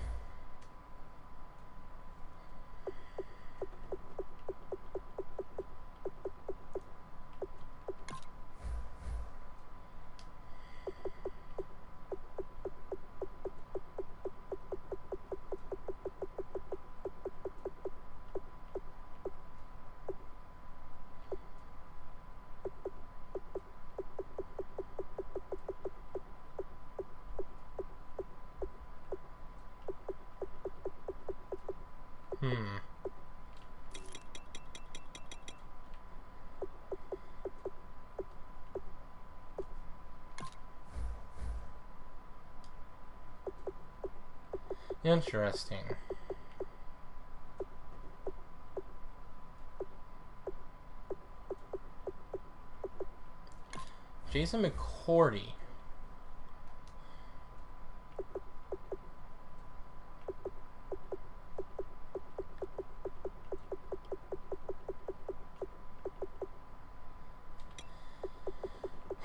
Interesting. Jason McCourty.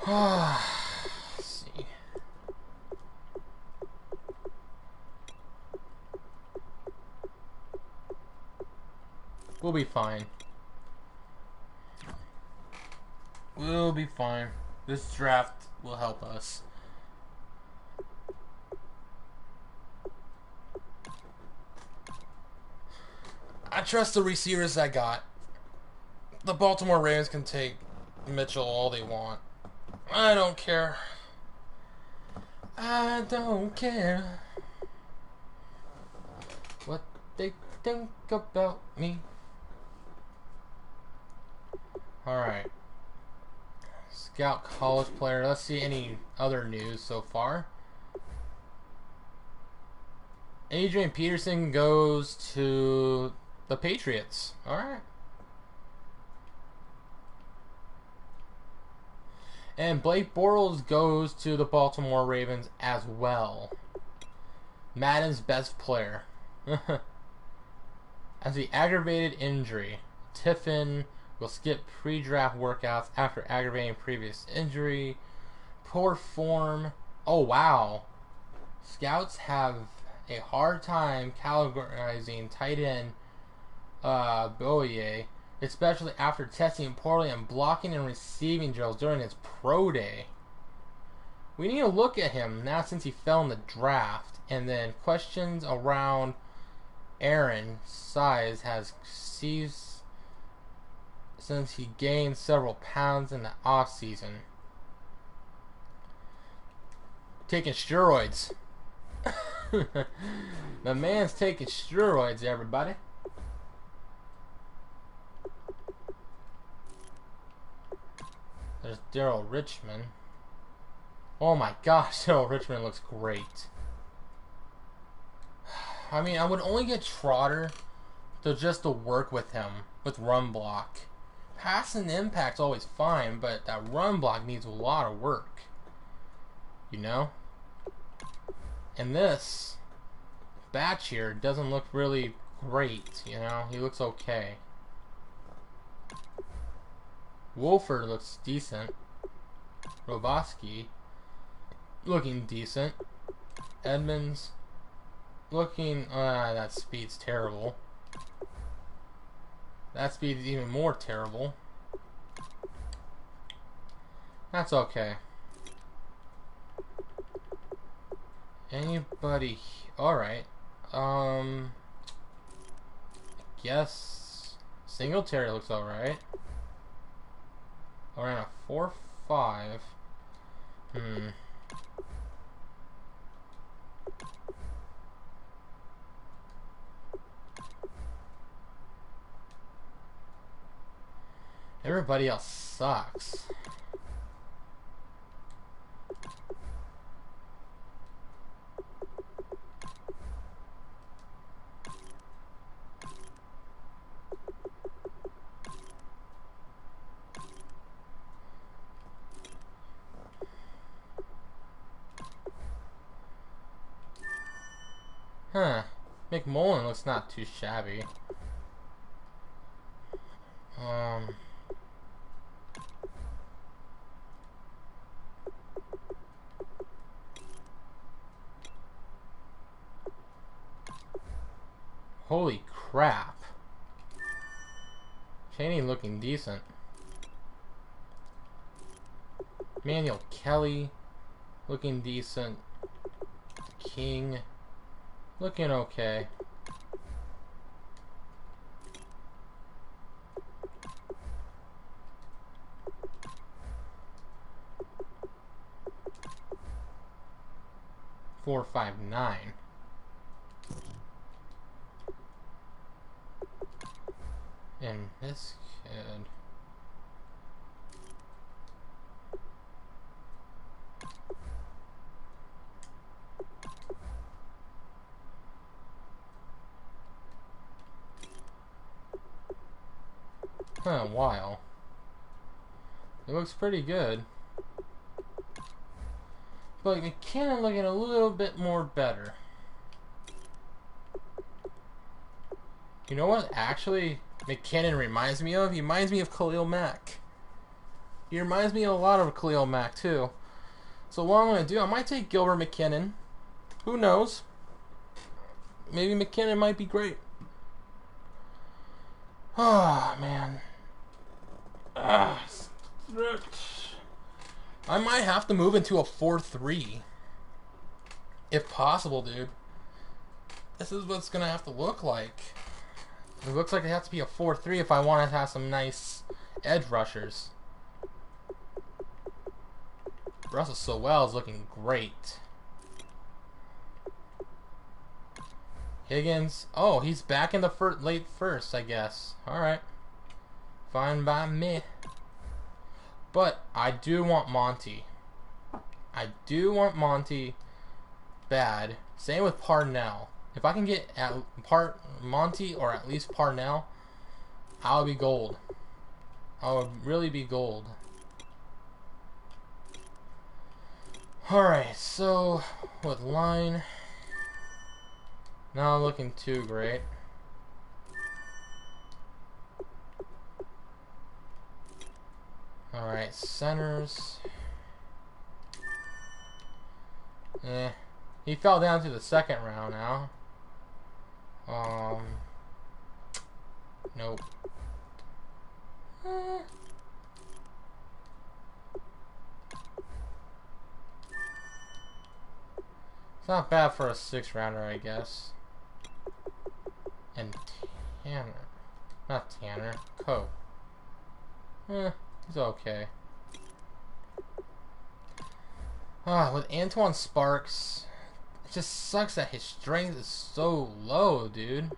Let's see. We'll be fine. We'll be fine. This draft will help us. I trust the receivers I got. The Baltimore Ravens can take Mitchell all they want. I don't care. I don't care what they think about me. Alright. Scout college player. Let's see any other news so far. Adrian Peterson goes to the Patriots. Alright. And Blake Bortles goes to the Baltimore Ravens as well. Madden's best player. As the aggravated injury, Tiffin will skip pre-draft workouts after aggravating previous injury. Poor form. Oh, wow. Scouts have a hard time categorizing tight end Boye, especially after testing poorly and blocking and receiving drills during his pro day. We need to look at him now since he fell in the draft. And then questions around Aaron's size has ceased since he gained several pounds in the off-season. Taking steroids. The man's taking steroids, everybody. There's Daryl Richmond. Oh my gosh, Daryl Richmond looks great. I mean, I would only get Trotter to work with him with run block. Pass and impact's always fine, but that run block needs a lot of work. You know? And this batch here doesn't look really great, you know? He looks okay. Wolford looks decent. Roboski looking decent. Edmonds looking. That speed's terrible. That speed's even more terrible. That's okay. Anybody? All right. Guess Singletary looks all right. Around a 4.5. Everybody else sucks. Huh. McMullen looks not too shabby. Holy crap. Cheney looking decent. Manuel Kelly looking decent. King looking okay. $4.59. And this kid. Huh, wow. It looks pretty good. But McKinnon looking a little bit more better. You know what actually McKinnon reminds me of? He reminds me of Khalil Mack. He reminds me a lot of Khalil Mack too. So what I'm going to do, I might take Gilbert McKinnon. Who knows? Maybe McKinnon might be great. Oh, man. I might have to move into a 4-3. If possible, dude. This is what it's going to have to look like. It looks like it has to be a 4-3 if I want to have some nice edge rushers. Russell Sowell is looking great. Higgins. Oh, he's back in the late first, I guess. Alright. Fine by me. But I do want Monty. I do want Monty bad. Same with Parnell. If I can get at Monty or at least Parnell, I'll be gold. I would really be gold. Alright, so with line, not looking too great. Alright, centers. He fell down to the second round now. Nope. It's not bad for a 6th rounder, I guess. And Tanner. Not Tanner. Coe. He's okay. With Antoine Sparks, it just sucks that his strength is so low, dude.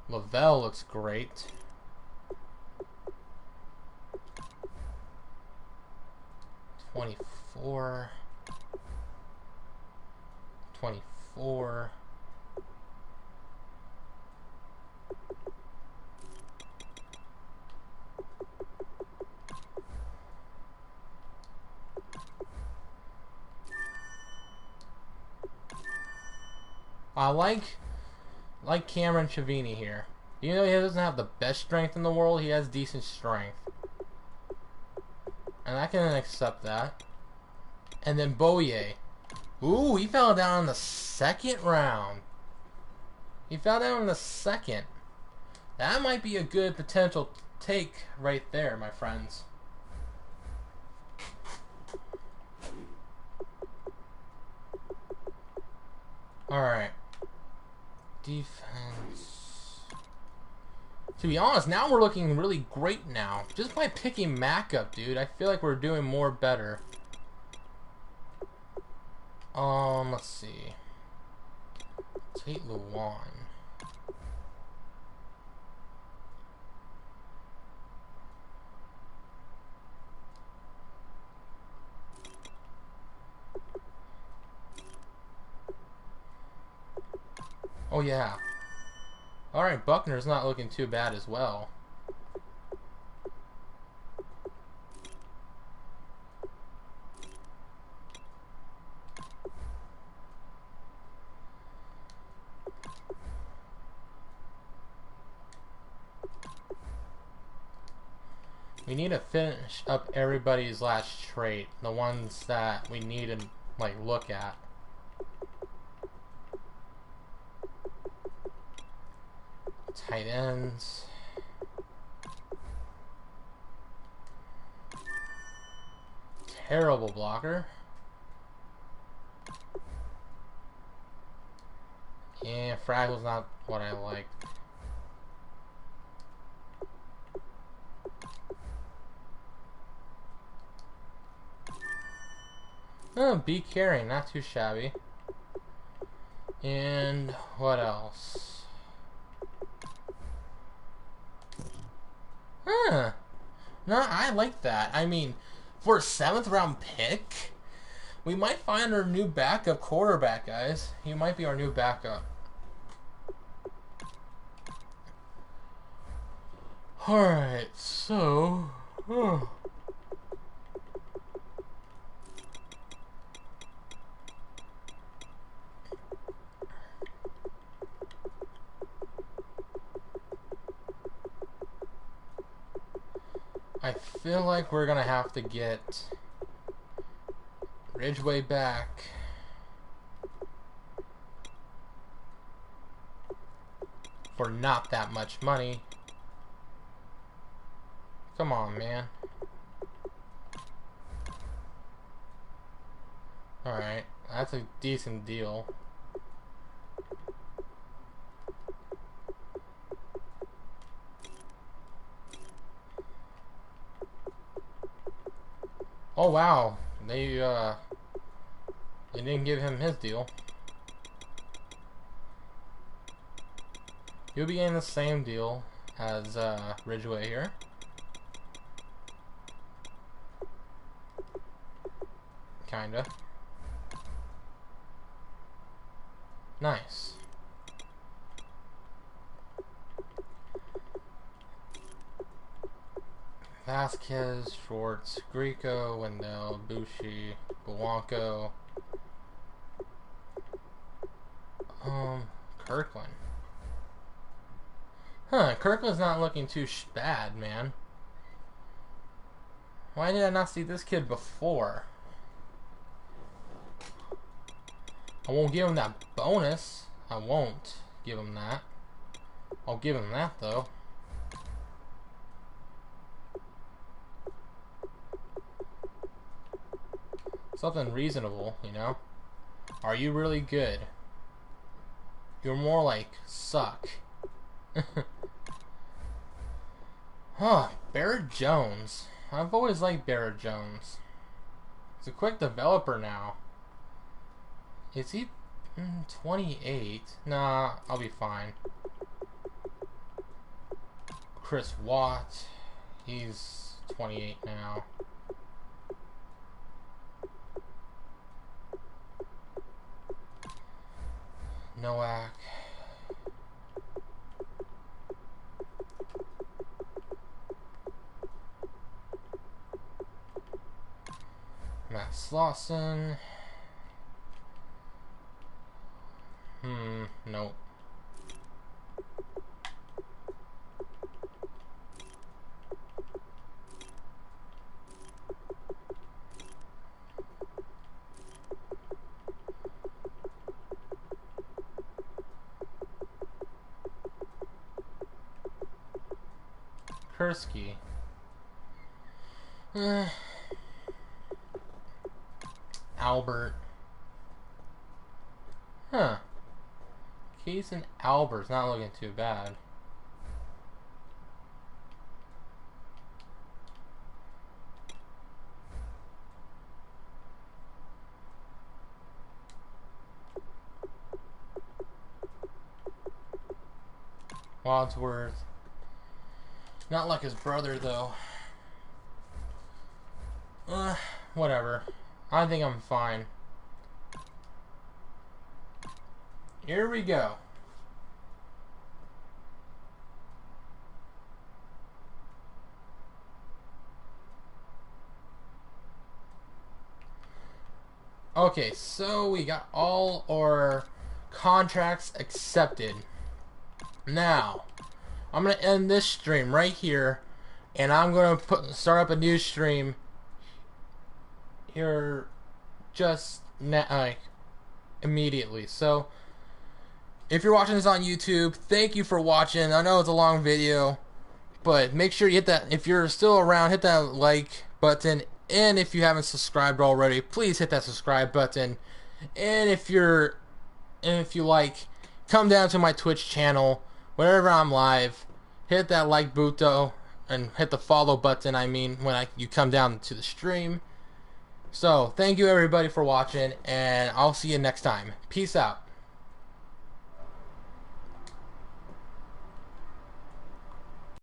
Lavelle looks great. $24. I like Like Cameron Chavini here. Even though he doesn't have the best strength in the world, he has decent strength. And I can accept that. And then Boye. Ooh, he fell down in the second round. He fell down in the second. That might be a good potential take right there, my friends. Alright. Defense. To be honest, now we're looking really great now. Just by picking Mac up, dude. I feel like we're doing more better. Let's see. Tate Luwan. Oh yeah. Alright, Buckner's not looking too bad as well. We need to finish up everybody's last trait. The ones that we need to like look at. Tight ends. Terrible blocker. Yeah, Fraggle's not what I like. Oh, B carrying, not too shabby. And what else? Huh. No, I like that. I mean, for a 7th round pick, we might find our new backup quarterback, guys. He might be our new backup. Alright, so... I feel like we're gonna have to get Ridgeway back. For not that much money. Come on, man. Alright, that's a decent deal. Oh wow, they didn't give him his deal. He'll be getting the same deal as Ridgeway here. Kinda. Nice. Vasquez, Schwartz, Grieco, Wendell, Bushi, Blanco. Kirkland. Huh, Kirkland's not looking too bad, man. Why did I not see this kid before? I won't give him that bonus. I won't give him that. I'll give him that, though. Something reasonable, you know? Are you really good? You're more like suck. Huh, Barrett Jones. I've always liked Barrett Jones. He's a quick developer now. Is he 28? Nah, I'll be fine. Chris Watt. He's 28 now. Nowak. Matt Slauson. Nope. Kursky. Albert. Huh. Case and Albert's not looking too bad. Wadsworth. Not like his brother, though. Whatever. I think I'm fine. Here we go. Okay, so we got all our contracts accepted. Now, I'm gonna end this stream right here, and I'm gonna start up a new stream here just immediately. So, if you're watching this on YouTube, thank you for watching. I know it's a long video, but make sure you hit that. If you're still around, hit that like button, and if you haven't subscribed already, please hit that subscribe button. And if you like, come down to my Twitch channel whenever I'm live. Hit that like button and hit the follow button. I mean, when you come down to the stream. So, thank you everybody for watching, and I'll see you next time. Peace out.